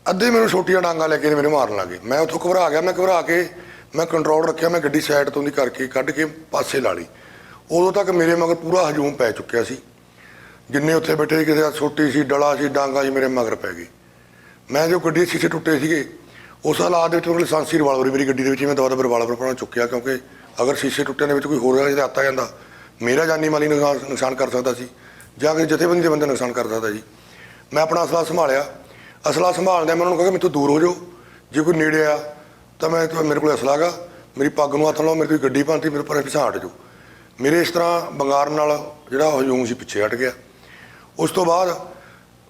ਅੱਧੇ ਮੈਨੂੰ ਛੋਟੀਆਂ ਡਾਂਗਾਂ ਲੈ ਕੇ ਮੈਨੂੰ ਮਾਰਨ ਲੱਗੇ। ਮੈਂ ਉੱਥੋਂ ਘਬਰਾ ਗਿਆ, ਮੈਂ ਘਬਰਾ ਕੇ ਮੈਂ ਕੰਟਰੋਲ ਰੱਖਿਆ, ਮੈਂ ਗੱਡੀ ਸਾਈਡ ਤੋਂ ਦੀ ਕਰਕੇ ਕੱਢ ਕੇ ਪਾਸੇ ਲਾ ਲਈ। ਉਦੋਂ ਤੱਕ ਮੇਰੇ ਮਗਰ ਪੂਰਾ ਹਜੂਮ ਪੈ ਚੁੱਕਿਆ ਸੀ। ਜਿੰਨੇ ਉੱਥੇ ਬੈਠੇ ਕਿਸੇ ਦਾ ਛੋਟੀ ਸੀ, ਡਲਾ ਸੀ, ਡਾਂਗਾ ਸੀ, ਮੇਰੇ ਮਗਰ ਪੈ ਗਈ। ਮੈਂ ਜੋ ਗੱਡੀ ਦੇ ਸ਼ੀਸ਼ੇ ਟੁੱਟੇ ਸੀਗੇ ਉਸ ਹਾਲਾਤ ਦੇ ਵਿੱਚ ਉਹ ਲਾਇਸੈਂਸੀ ਰਿਵਾਲਵਰ ਮੇਰੀ ਗੱਡੀ ਦੇ ਵਿੱਚ ਮੈਂ ਦਵਾ ਰਿਵਾਲਵਰ ਆਪਣਾ ਚੁੱਕਿਆ, ਕਿਉਂਕਿ ਅਗਰ ਸ਼ੀਸ਼ੇ ਟੁੱਟਿਆਂ ਦੇ ਵਿੱਚ ਕੋਈ ਹੋਰ ਜਿਹੜਾ ਆਤਾ ਜਾਂਦਾ ਮੇਰਾ ਜਾਨੀ ਮਾਲੀ ਨੁਕਸਾਨ ਕਰ ਸਕਦਾ ਸੀ ਜਾਂ ਕਿ ਜਥੇਬੰਦੀ ਦੇ ਬੰਦੇ ਨੁਕਸਾਨ ਕਰ ਸਕਦਾ ਜੀ। ਮੈਂ ਆਪਣਾ ਅਸਲਾ ਸੰਭਾਲਿਆ। ਅਸਲਾ ਸੰਭਾਲਦਿਆਂ ਮੈਂ ਉਹਨਾਂ ਨੂੰ ਕਿਹਾ ਕਿ ਮੈਥੋਂ ਦੂਰ ਹੋ ਜਾਓ, ਜੇ ਕੋਈ ਨੇੜੇ ਆ ਤਾਂ ਮੈਂ ਮੇਰੇ ਕੋਲ ਅਸਲਾ ਗਾ, ਮੇਰੀ ਪੱਗ ਨੂੰ ਹੱਥ ਲਾਓ, ਮੇਰੀ ਕੋਈ ਗੱਡੀ ਭੰਨਤੀ, ਮੇਰੇ ਪਰ ਪਿੱਛਾ ਹਟ ਜਾਓ। ਮੇਰੇ ਇਸ ਤਰ੍ਹਾਂ ਬੰਗਾਰ ਨਾਲ ਜਿਹੜਾ ਹਜੂਮ ਸੀ ਪਿੱਛੇ ਹਟ ਗਿਆ। ਉਸ ਤੋਂ ਬਾਅਦ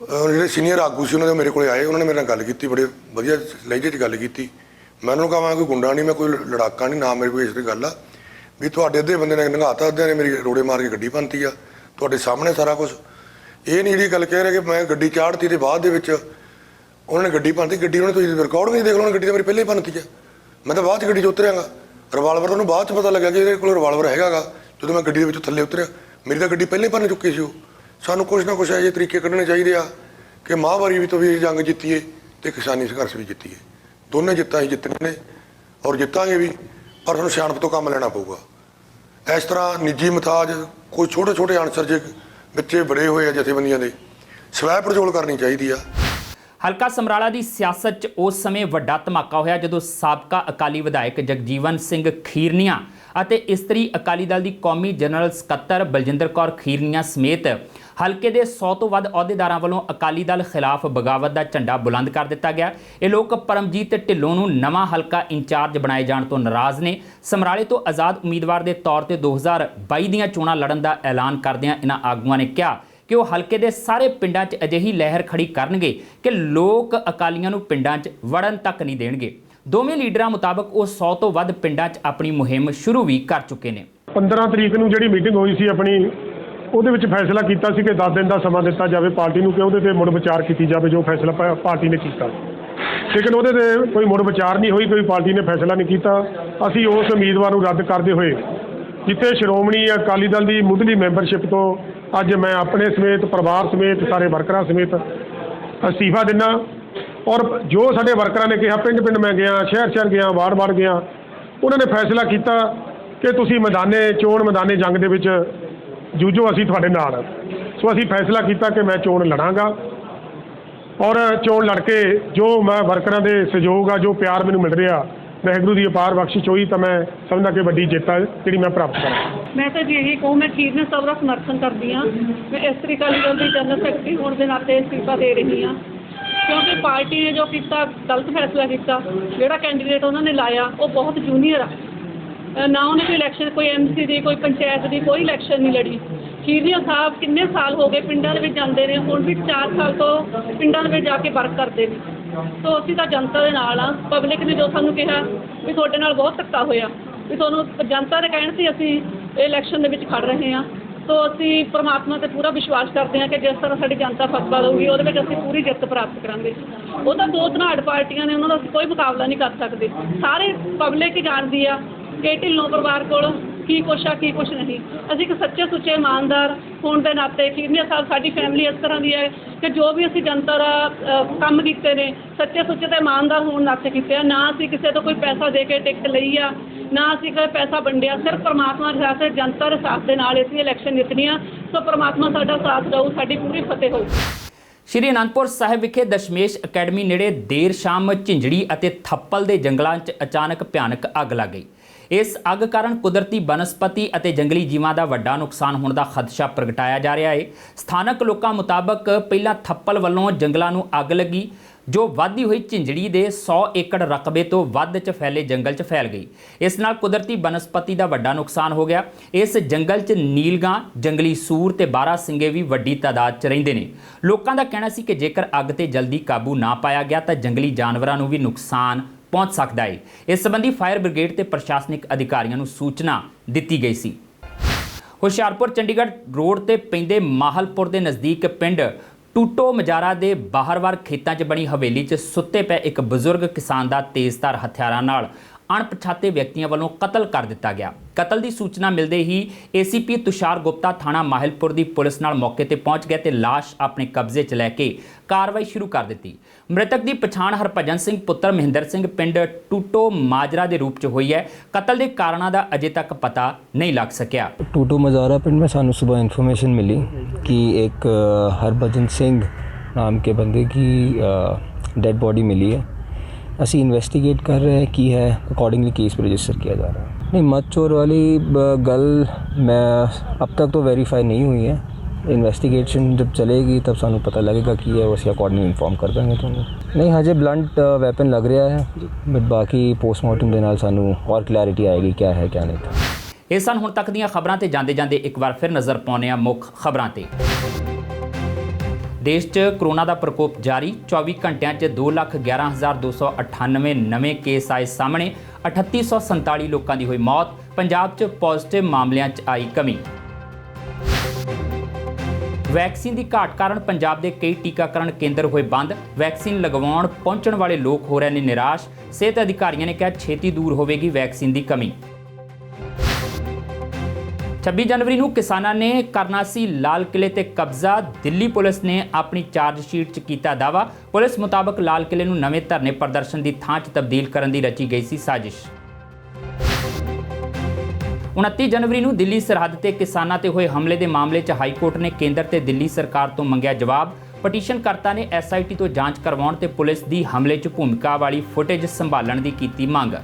ਜਿਹੜੇ ਸੀਨੀਅਰ ਆਗੂ ਸੀ ਉਹਨਾਂ ਦੇ ਮੇਰੇ ਕੋਲ ਆਏ, ਉਹਨਾਂ ਨੇ ਮੇਰੇ ਨਾਲ ਗੱਲ ਕੀਤੀ, ਬੜੇ ਵਧੀਆ ਲਹਿਜੇ 'ਚ ਗੱਲ ਕੀਤੀ। ਮੈਂ ਉਹਨਾਂ ਨੂੰ ਕਹਾਂ ਮੈਂ ਕੋਈ ਗੁੰਡਾ ਨਹੀਂ, ਮੈਂ ਕੋਈ ਲੜਾਕਾ ਨਹੀਂ, ਨਾ ਮੇਰੇ ਕੋਈ ਇਸ ਤਰ੍ਹਾਂ ਗੱਲ ਆ ਵੀ ਤੁਹਾਡੇ ਅੱਧੇ ਬੰਦੇ ਨੇ ਨੰਘਾਤਾ, ਅੱਧਿਆਂ ਨੇ ਮੇਰੀ ਰੋੜੇ ਮਾਰ ਕੇ ਗੱਡੀ ਭੰਨਤੀ ਆ, ਤੁਹਾਡੇ ਸਾਹਮਣੇ ਸਾਰਾ ਕੁਝ। ਇਹ ਨਹੀਂ ਜਿਹੜੀ ਗੱਲ ਕਹਿ ਰਹੇ ਕਿ ਮੈਂ ਗੱਡੀ ਚਾੜਤੀ ਤੇ ਬਾਅਦ ਦੇ ਵਿੱਚ ਉਹਨਾਂ ਨੇ ਗੱਡੀ ਭੰਨਤੀ। ਗੱਡੀ ਉਹਨੇ ਤੁਸੀਂ ਰਿਕਾਰਡ ਨਹੀਂ ਦੇਖ ਲਓ, ਗੱਡੀ ਤਾਂ ਮੇਰੀ ਪਹਿਲਾਂ ਹੀ ਭੰਨਤੀ ਆ। ਮੈਂ ਤਾਂ ਬਾਅਦ 'ਚ ਗੱਡੀ 'ਚ ਉਤਰਿਆਗਾ। ਰਿਵਾਲਵਰ ਉਹਨੂੰ ਬਾਅਦ 'ਚ ਪਤਾ ਲੱਗਿਆ ਕਿ ਇਹਦੇ ਕੋਲ ਰਿਵਾਲਵਰ ਹੈਗਾ ਗਾ। ਜਦੋਂ ਮੈਂ ਗੱਡੀ ਦੇ ਵਿੱਚੋਂ ਥੱਲੇ ਉਤਰਿਆ, ਮੇਰੀ ਤਾਂ ਗੱਡੀ ਪਹਿਲਾਂ ਹੀ ਭੰਨ ਚੁੱਕੀ ਸੀ। ਉਹ ਸਾਨੂੰ ਕੁਛ ਨਾ ਕੁਛ ਇਹੋ ਜਿਹੇ ਤਰੀਕੇ ਕੱਢਣੇ ਚਾਹੀਦੇ ਆ ਕਿ ਮਹਾਂਵਾਰੀ ਵੀ ਤੋਂ ਵੀ ਜੰਗ ਜਿੱਤੀਏ ਤੇ ਕਿਸਾਨੀ ਸੰਘਰਸ਼ ਵੀ ਜਿੱਤੀਏ। ਦੋਨੇ ਜਿੱਤਾਂ ਹੀ ਜਿੱਤਣੇ ਨੇ ਔਰ ਜਿੱਤਾਂਗੇ ਵੀ, ਪਰ ਸਾਨੂੰ ਸਿਆਣਪ ਤੋਂ ਕੰਮ ਲੈਣਾ ਪਊਗਾ। ਇਸ ਤਰ੍ਹਾਂ ਨਿੱਜੀ ਮਥਾਜ ਕੋਈ ਛੋਟੇ ਅਨਸਰ ਜੇ ਬੱਚੇ ਬੜੇ ਹੋਏ ਆ ਜਥੇਬੰਦੀਆਂ ਦੇ, ਸਵੈ ਪੜਚੋਲ ਕਰਨੀ ਚਾਹੀਦੀ ਆ। ਹਲਕਾ ਸਮਰਾਲਾ ਦੀ ਸਿਆਸਤ 'ਚ ਉਸ ਸਮੇਂ ਵੱਡਾ ਧਮਾਕਾ ਹੋਇਆ ਜਦੋਂ ਸਾਬਕਾ ਅਕਾਲੀ ਵਿਧਾਇਕ ਜਗਜੀਵਨ ਸਿੰਘ ਖੀਰਨੀਆ ਅਤੇ ਇਸਤਰੀ ਅਕਾਲੀ ਦਲ ਦੀ ਕੌਮੀ ਜਨਰਲ ਸਕੱਤਰ ਬਲਜਿੰਦਰ ਕੌਰ ਖੀਰਨੀਆ ਸਮੇਤ ਹਲਕੇ ਦੇ 100 ਤੋਂ ਵੱਧ ਅਹੁਦੇਦਾਰਾਂ ਵੱਲੋਂ ਅਕਾਲੀ ਦਲ ਖਿਲਾਫ ਬਗਾਵਤ ਦਾ ਝੰਡਾ ਬੁਲੰਦ ਕਰ ਦਿੱਤਾ ਗਿਆ। ਇਹ ਲੋਕ ਪਰਮਜੀਤ ਢਿੱਲੋਂ ਨੂੰ ਨਵਾਂ ਹਲਕਾ ਇੰਚਾਰਜ ਬਣਾਏ ਜਾਣ ਤੋਂ ਨਾਰਾਜ਼ ਨੇ। ਸਮਰਾਲੇ ਤੋਂ ਆਜ਼ਾਦ ਉਮੀਦਵਾਰ ਦੇ ਤੌਰ ਤੇ 2022 ਦੀਆਂ ਚੋਣਾਂ ਲੜਨ ਦਾ ਐਲਾਨ ਕਰਦਿਆਂ ਇਹਨਾਂ ਆਗੂਆਂ ਨੇ ਕਿਹਾ ਕਿ ਉਹ ਹਲਕੇ ਦੇ ਸਾਰੇ ਪਿੰਡਾਂ 'ਚ ਅਜਿਹੀ ਲਹਿਰ ਖੜੀ ਕਰਨਗੇ ਕਿ ਲੋਕ ਅਕਾਲੀਆਂ ਨੂੰ ਪਿੰਡਾਂ 'ਚ ਵੜਨ ਤੱਕ ਨਹੀਂ ਦੇਣਗੇ। ਦੋਵੇਂ ਲੀਡਰਾਂ ਮੁਤਾਬਕ ਉਹ 100 ਤੋਂ ਵੱਧ ਪਿੰਡਾਂ 'ਚ ਆਪਣੀ ਮੁਹਿੰਮ ਸ਼ੁਰੂ ਵੀ ਕਰ ਚੁੱਕੇ ਨੇ। 15 ਤਰੀਕ ਨੂੰ ਜਿਹੜੀ ਮੀਟਿੰਗ ਹੋਈ ਸੀ ਆਪਣੀ, ਉਹਦੇ ਵਿੱਚ ਫੈਸਲਾ ਕੀਤਾ ਸੀ ਕਿ 10 ਦਿਨ ਦਾ ਸਮਾਂ ਦਿੱਤਾ ਜਾਵੇ ਪਾਰਟੀ ਨੂੰ ਕਿ ਉਹਦੇ ਤੇ ਮੁੜ ਵਿਚਾਰ ਕੀਤੀ ਜਾਵੇ ਜੋ ਫੈਸਲਾ ਪਾਰਟੀ ਨੇ ਕੀਤਾ। ਲੇਕਿਨ ਉਹਦੇ ਤੇ ਕੋਈ ਮੁੜ ਵਿਚਾਰ ਨਹੀਂ ਹੋਈ, ਕੋਈ ਪਾਰਟੀ ਨੇ ਫੈਸਲਾ ਨਹੀਂ ਕੀਤਾ। ਅਸੀਂ ਉਸ ਉਮੀਦਵਾਰ ਨੂੰ ਰੱਦ ਕਰਦੇ ਹੋਏ ਜਿੱਥੇ ਸ਼੍ਰੋਮਣੀ ਅਕਾਲੀ ਦਲ ਦੀ ਮੁੱਢਲੀ ਮੈਂਬਰਸ਼ਿਪ ਤੋਂ ਅੱਜ ਮੈਂ ਆਪਣੇ ਸਮੇਤ, ਪਰਿਵਾਰ ਸਮੇਤ, ਸਾਰੇ ਵਰਕਰਾਂ ਸਮੇਤ ਅਸਤੀਫਾ ਦਿੰਦਾ। ਔਰ ਜੋ ਸਾਡੇ ਵਰਕਰਾਂ ਨੇ ਕਿਹਾ, ਪਿੰਡ ਮੈਂ ਗਿਆ, ਸ਼ਹਿਰ ਗਿਆ, ਵਾਰਡ ਗਿਆ, ਉਹਨਾਂ ਨੇ ਫੈਸਲਾ ਕੀਤਾ ਕਿ ਤੁਸੀਂ ਚੋਣ ਮੈਦਾਨੇ ਜੰਗ ਦੇ ਵਿੱਚ ਜੂਝੋ, ਅਸੀਂ ਤੁਹਾਡੇ ਨਾਲ। ਸੋ ਅਸੀਂ ਫੈਸਲਾ ਕੀਤਾ ਕਿ ਮੈਂ ਚੋਣ ਲੜਾਂਗਾ ਔਰ ਚੋਣ ਲੜ ਕੇ ਜੋ ਮੈਂ ਵਰਕਰਾਂ ਦੇ ਸਹਿਯੋਗ ਆ, ਜੋ ਪਿਆਰ ਮੈਨੂੰ ਮਿਲ ਰਿਹਾ, ਵਾਹਿਗੁਰੂ ਦੀ ਅਪਾਰ ਬਖਸ਼ਿਸ਼ ਹੋਈ ਤਾਂ ਮੈਂ ਸਮਝਦਾ ਕਿ ਵੱਡੀ ਜਿੱਤ ਹੈ ਜਿਹੜੀ ਮੈਂ ਪ੍ਰਾਪਤ ਕਰਾਂ। ਮੈਂ ਤਾਂ ਜੀ ਇਹੀ ਕਹੂੰ, ਮੈਂ ਖੀਰਨੀਆ ਸਾਹਿਬ ਦਾ ਸਮਰਥਨ ਕਰਦੀ ਹਾਂ। ਮੈਂ ਇਸਤਰੀ ਅਕਾਲੀ ਦਲ ਦੀ ਜਨਰਲ ਸੈਕਟਰੀ ਹੋਣ ਦੇ ਨਾਤੇ ਅਸਤੀਫਾ ਦੇ ਰਹੀ ਹਾਂ, ਕਿਉਂਕਿ ਪਾਰਟੀ ਨੇ ਜੋ ਕੀਤਾ ਗਲਤ ਫੈਸਲਾ ਕੀਤਾ। ਜਿਹੜਾ ਕੈਂਡੀਡੇਟ ਉਹਨਾਂ ਨੇ ਲਾਇਆ ਉਹ ਬਹੁਤ ਜੂਨੀਅਰ ਆ, ਨਾ ਉਹਨੇ ਕੋਈ ਇਲੈਕਸ਼ਨ, ਕੋਈ ਐਮਸੀ ਦੀ, ਕੋਈ ਪੰਚਾਇਤ ਦੀ ਕੋਈ ਇਲੈਕਸ਼ਨ ਨਹੀਂ ਲੜੀ। ਖੀਰਨੀਆ ਸਾਹਿਬ ਕਿੰਨੇ ਸਾਲ ਹੋ ਗਏ ਪਿੰਡਾਂ ਦੇ ਵਿੱਚ ਜਾਂਦੇ ਨੇ, ਹੁਣ ਵੀ 4 ਸਾਲ ਤੋਂ ਪਿੰਡਾਂ ਦੇ ਵਿੱਚ ਜਾ ਕੇ ਵਰਕ ਕਰਦੇ ਨੇ। ਸੋ ਅਸੀਂ ਤਾਂ ਜਨਤਾ ਦੇ ਨਾਲ ਆ। ਪਬਲਿਕ ਨੇ ਜੋ ਸਾਨੂੰ ਕਿਹਾ ਵੀ ਤੁਹਾਡੇ ਨਾਲ ਬਹੁਤ ਧੱਕਾ ਹੋਇਆ, ਵੀ ਤੁਹਾਨੂੰ ਜਨਤਾ ਦੇ ਕਹਿਣ ਸੀ ਅਸੀਂ ਇਹ ਇਲੈਕਸ਼ਨ ਦੇ ਵਿੱਚ ਖੜ ਰਹੇ ਹਾਂ। ਸੋ ਅਸੀਂ ਪ੍ਰਮਾਤਮਾ ਤੇ ਪੂਰਾ ਵਿਸ਼ਵਾਸ ਕਰਦੇ ਹਾਂ ਕਿ ਜਿਸ ਤਰ੍ਹਾਂ ਸਾਡੀ ਜਨਤਾ ਫੈਸਲਾ ਲਊਗੀ ਉਹਦੇ ਵਿੱਚ ਅਸੀਂ ਪੂਰੀ ਜਿੱਤ ਪ੍ਰਾਪਤ ਕਰਾਂਗੇ। ਉਹ ਤਾਂ ਦੋ ਧਨਾੜ ਪਾਰਟੀਆਂ ਨੇ, ਉਹਨਾਂ ਦਾ ਕੋਈ ਮੁਕਾਬਲਾ ਨਹੀਂ ਕਰ ਸਕਦੇ। ਸਾਰੇ ਪਬਲਿਕ ਹੀ ਜਾਣਦੀ ਆ ਕਿ ਢਿੱਲੋਂ ਪਰਿਵਾਰ ਕੋਲ ਕੀ ਕੁਛ ਆ, ਕੀ ਕੁਛ ਨਹੀਂ। ਅਸੀਂ ਇੱਕ ਸੱਚੇ ਸੁੱਚੇ ਇਮਾਨਦਾਰ ਹੋਣ ਦੇ ਨਾਤੇ, ਖੀਰਨੀਆ ਸਾਹਿਬ ਸਾਡੀ ਫੈਮਿਲੀ ਇਸ ਤਰ੍ਹਾਂ ਦੀ ਹੈ ਕਿ ਜੋ ਵੀ ਅਸੀਂ ਜਨਤਾ ਦਾ ਕੰਮ ਕੀਤੇ ਨੇ ਸੱਚੇ ਸੁੱਚੇ ਤੇ ਇਮਾਨਦਾਰ ਹੋਣ ਨਾਤੇ ਕੀਤੇ ਆ। ਨਾ ਅਸੀਂ ਕਿਸੇ ਤੋਂ ਕੋਈ ਪੈਸਾ ਦੇ ਕੇ ਟਿਕਟ ਲਈ ਆ, ਨਾ ਅਸੀਂ ਕੋਈ ਪੈਸਾ ਵੰਡਿਆ। ਸਿਰਫ ਪਰਮਾਤਮਾ ਦੇ ਸਾਥ, ਜਨਤਾ ਦੇ ਸਾਥ ਦੇ ਨਾਲ ਅਸੀਂ ਇਲੈਕਸ਼ਨ ਜਿੱਤਣੀ ਆ। ਸੋ ਪਰਮਾਤਮਾ ਸਾਡਾ ਸਾਥ ਦਊ, ਸਾਡੀ ਪੂਰੀ ਫਤਿਹ ਹੋਊ। ਸ਼੍ਰੀ ਅਨੰਦਪੁਰ ਸਾਹਿਬ ਵਿਖੇ ਦਸ਼ਮੇਸ਼ ਅਕੈਡਮੀ ਨੇੜੇ ਦੇਰ ਸ਼ਾਮ ਝਿੰਜੜੀ ਅਤੇ ਥੱਪਲ ਦੇ ਜੰਗਲਾਂ 'ਚ ਅਚਾਨਕ ਭਿਆਨਕ ਅੱਗ ਲੱਗ ਗਈ। ਇਸ ਅੱਗ ਕਾਰਨ ਕੁਦਰਤੀ ਬਨਸਪਤੀ ਅਤੇ ਜੰਗਲੀ ਜੀਵਾਂ ਦਾ ਵੱਡਾ ਨੁਕਸਾਨ ਹੋਣ ਦਾ ਖਦਸ਼ਾ ਪ੍ਰਗਟਾਇਆ ਜਾ ਰਿਹਾ ਹੈ। ਸਥਾਨਕ ਲੋਕਾਂ ਮੁਤਾਬਕ ਪਹਿਲਾਂ ਥੱਪਲ ਵੱਲੋਂ ਜੰਗਲਾਂ ਨੂੰ ਅੱਗ ਲੱਗੀ ਜੋ ਵਧਦੀ ਹੋਈ ਝਿੰਜੜੀ ਦੇ 100 ਏਕੜ ਰਕਬੇ ਤੋਂ ਵੱਧ 'ਚ ਫੈਲੇ ਜੰਗਲ 'ਚ ਫੈਲ ਗਈ। ਇਸ ਨਾਲ ਕੁਦਰਤੀ ਬਨਸਪਤੀ ਦਾ ਵੱਡਾ ਨੁਕਸਾਨ ਹੋ ਗਿਆ। ਇਸ ਜੰਗਲ 'ਚ ਨੀਲਗਾਂ, ਜੰਗਲੀ ਸੂਰ ਤੇ ਬਾਰਾਸਿੰਗੇ ਵੀ ਵੱਡੀ ਤਾਦਾਦ 'ਚ ਰਹਿੰਦੇ ਨੇ। ਲੋਕਾਂ ਦਾ ਕਹਿਣਾ ਸੀ ਕਿ ਜੇਕਰ ਅੱਗ ਤੇ ਜਲਦੀ ਕਾਬੂ ਨਾ ਪਾਇਆ ਗਿਆ ਤਾਂ ਜੰਗਲੀ ਜਾਨਵਰਾਂ ਨੂੰ ਵੀ ਨੁਕਸਾਨ ਪਹੁੰਚ ਸਕਦਾ ਹੈ। ਇਸ ਸੰਬੰਧੀ ਫਾਇਰ ਬ੍ਰਿਗੇਡ ਤੇ ਪ੍ਰਸ਼ਾਸਨਿਕ ਅਧਿਕਾਰੀਆਂ ਨੂੰ ਸੂਚਨਾ ਦਿੱਤੀ ਗਈ ਸੀ। ਹੁਸ਼ਿਆਰਪੁਰ ਚੰਡੀਗੜ੍ਹ ਰੋਡ ਤੇ ਪੈਂਦੇ ਮਾਹਲਪੁਰ ਦੇ ਨਜ਼ਦੀਕ ਪਿੰਡ ਟੂਟੋ ਮਜਾਰਾ ਦੇ ਬਾਹਰਵਾਰ ਖੇਤਾਂ 'ਚ ਬਣੀ ਹਵੇਲੀ 'ਚ ਸੁੱਤੇ ਪਏ ਇੱਕ ਬਜ਼ੁਰਗ ਕਿਸਾਨ ਦਾ ਤੇਜ਼ਧਾਰ ਹਥਿਆਰਾਂ ਨਾਲ ਅਣਪਛਾਤੇ ਵਿਅਕਤੀਆਂ ਵੱਲੋਂ ਕਤਲ ਕਰ ਦਿੱਤਾ ਗਿਆ। ਕਤਲ ਦੀ ਸੂਚਨਾ ਮਿਲਦੇ ਹੀ ਏਸੀਪੀ ਤੁਸ਼ਾਰ ਗੁਪਤਾ ਥਾਣਾ ਮਾਹਿਲਪੁਰ ਦੀ ਪੁਲਿਸ ਨਾਲ ਮੌਕੇ ਤੇ ਪਹੁੰਚ ਗਏ ਤੇ ਲਾਸ਼ ਆਪਣੇ ਕਬਜ਼ੇ 'ਚ ਲੈ ਕੇ ਕਾਰਵਾਈ ਸ਼ੁਰੂ ਕਰ ਦਿੱਤੀ। ਮ੍ਰਿਤਕ ਦੀ ਪਛਾਣ ਹਰਭਜਨ ਸਿੰਘ ਪੁੱਤਰ ਮਹਿੰਦਰ ਸਿੰਘ ਪਿੰਡ ਟੂਟੋ ਮਾਜਰਾ ਦੇ ਰੂਪ 'ਚ ਹੋਈ ਹੈ। ਕਤਲ ਦੇ ਕਾਰਨਾਂ ਦਾ ਅਜੇ ਤੱਕ ਪਤਾ ਨਹੀਂ ਲੱਗ ਸਕਿਆ। टूटो मज़ारा पिंड में सानू सुबह इन्फॉर्मेशन मिली कि एक हरभजन सिंह नाम के बंदे की डेड बॉडी मिली है। असी इन्वेस्टिगेट कर रहे हैं की है, अकॉर्डिंगली केस रजिस्टर किया जा रहा है। नहीं, मत चोर वाली गल मैं अब तक तो वेरीफाई नहीं हुई है। इन्वेस्टिगेशन जब चलेगी तब सानू पता लगेगा कि है, उसी अकॉर्डिंगली इन्फॉर्म कर देंगे तुम्हें। नहीं, हजे ब्लंट वैपन लग रहा है, बट बाकी पोस्टमार्टम के नाल सानू और क्लैरिटी आएगी क्या है क्या नहीं था। ਇਹ ਸਨ ਹੁਣ ਤੱਕ ਦੀਆਂ ਖਬਰਾਂ ਤੇ ਜਾਂਦੇ ਇੱਕ ਵਾਰ ਫਿਰ ਨਜ਼ਰ ਪਾਉਂਦੇ ਹਾਂ ਮੁੱਖ ਖਬਰਾਂ ਤੇ। ਦੇਸ਼ 'ਚ ਕਰੋਨਾ ਦਾ ਪ੍ਰਕੋਪ ਜਾਰੀ। 24 ਘੰਟਿਆਂ 'ਚ 2,11,298 ਨਵੇਂ ਕੇਸ ਆਏ ਸਾਹਮਣੇ। 3847 ਲੋਕਾਂ ਦੀ ਹੋਈ ਮੌਤ। ਪੰਜਾਬ 'ਚ ਪੋਜ਼ਿਟਿਵ ਮਾਮਲਿਆਂ 'ਚ ਆਈ ਕਮੀ। ਵੈਕਸੀਨ ਦੀ ਘਾਟ ਕਾਰਨ ਪੰਜਾਬ ਦੇ ਕਈ ਟੀਕਾਕਰਨ ਕੇਂਦਰ ਹੋਏ ਬੰਦ। ਵੈਕਸੀਨ ਲਗਵਾਉਣ ਪਹੁੰਚਣ ਵਾਲੇ ਲੋਕ ਹੋ ਰਹੇ ਨੇ ਨਿਰਾਸ਼। ਸਿਹਤ ਅਧਿਕਾਰੀਆਂ ਨੇ ਕਿਹਾ ਛੇਤੀ ਦੂਰ ਹੋਵੇਗੀ ਵੈਕਸੀਨ ਦੀ ਕਮੀ। 26 ਜਨਵਰੀ ਨੂੰ ਕਿਸਾਨਾਂ ਨੇ ਕਰਨਾ ਸੀ ਲਾਲ ਕਿਲੇ ਤੇ ਕਬਜ਼ਾ। ਦਿੱਲੀ ਪੁਲਿਸ ਨੇ ਆਪਣੀ ਚਾਰਜ ਸ਼ੀਟ 'ਚ ਕੀਤਾ ਦਾਅਵਾ। ਪੁਲਿਸ ਮੁਤਾਬਕ ਲਾਲ ਕਿਲੇ ਨੂੰ ਨਵੇਂ ਧਰਨੇ ਪ੍ਰਦਰਸ਼ਨ ਦੀ ਥਾਂ 'ਚ ਤਬਦੀਲ ਕਰਨ ਦੀ ਰਚੀ ਗਈ ਸੀ ਸਾਜ਼ਿਸ਼। 29 ਜਨਵਰੀ ਨੂੰ ਦਿੱਲੀ ਸਰਹੱਦ ਤੇ ਕਿਸਾਨਾਂ ਤੇ ਹੋਏ ਹਮਲੇ ਦੇ ਮਾਮਲੇ 'ਚ ਹਾਈ ਕੋਰਟ ਨੇ ਕੇਂਦਰ ਤੇ ਦਿੱਲੀ ਸਰਕਾਰ ਤੋਂ ਮੰਗਿਆ ਜਵਾਬ। ਪਟੀਸ਼ਨਕਰਤਾ ਨੇ SIT ਤੋਂ ਜਾਂਚ ਕਰਵਾਉਣ ਤੇ ਪੁਲਿਸ ਦੀ ਹਮਲੇ 'ਚ ਭੂਮਿਕਾ ਵਾਲੀ ਫੁਟੇਜ ਸੰਭਾਲਣ ਦੀ ਕੀਤੀ ਮੰਗ।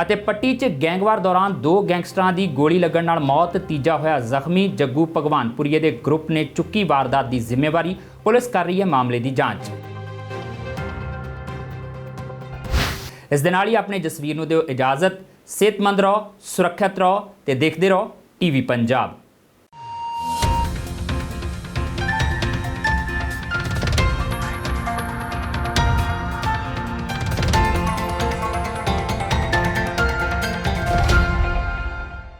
ਅਤੇ ਪੱਟੀ 'ਚ ਗੈਂਗਵਾਰ ਦੌਰਾਨ 2 ਗੈਂਗਸਟਰਾਂ ਦੀ ਗੋਲੀ ਲੱਗਣ ਨਾਲ ਮੌਤ। ਤੀਜਾ ਹੋਇਆ ਜ਼ਖਮੀ। ਜੱਗੂ ਭਗਵਾਨਪੁਰੀਏ ਦੇ ਗਰੁੱਪ ਨੇ ਚੁੱਕੀ ਵਾਰਦਾਤ ਦੀ ਜ਼ਿੰਮੇਵਾਰੀ। ਪੁਲਿਸ ਕਰ ਰਹੀ ਹੈ ਮਾਮਲੇ ਦੀ ਜਾਂਚ। ਇਸ ਦੇ ਨਾਲ ਹੀ ਆਪਣੇ ਜਸਵੀਰ ਨੂੰ ਦਿਓ ਇਜਾਜ਼ਤ। ਸਿਹਤਮੰਦ ਰਹੋ, ਸੁਰੱਖਿਅਤ ਰਹੋ ਤੇ ਦੇਖਦੇ ਰਹੋ TV ਪੰਜਾਬ।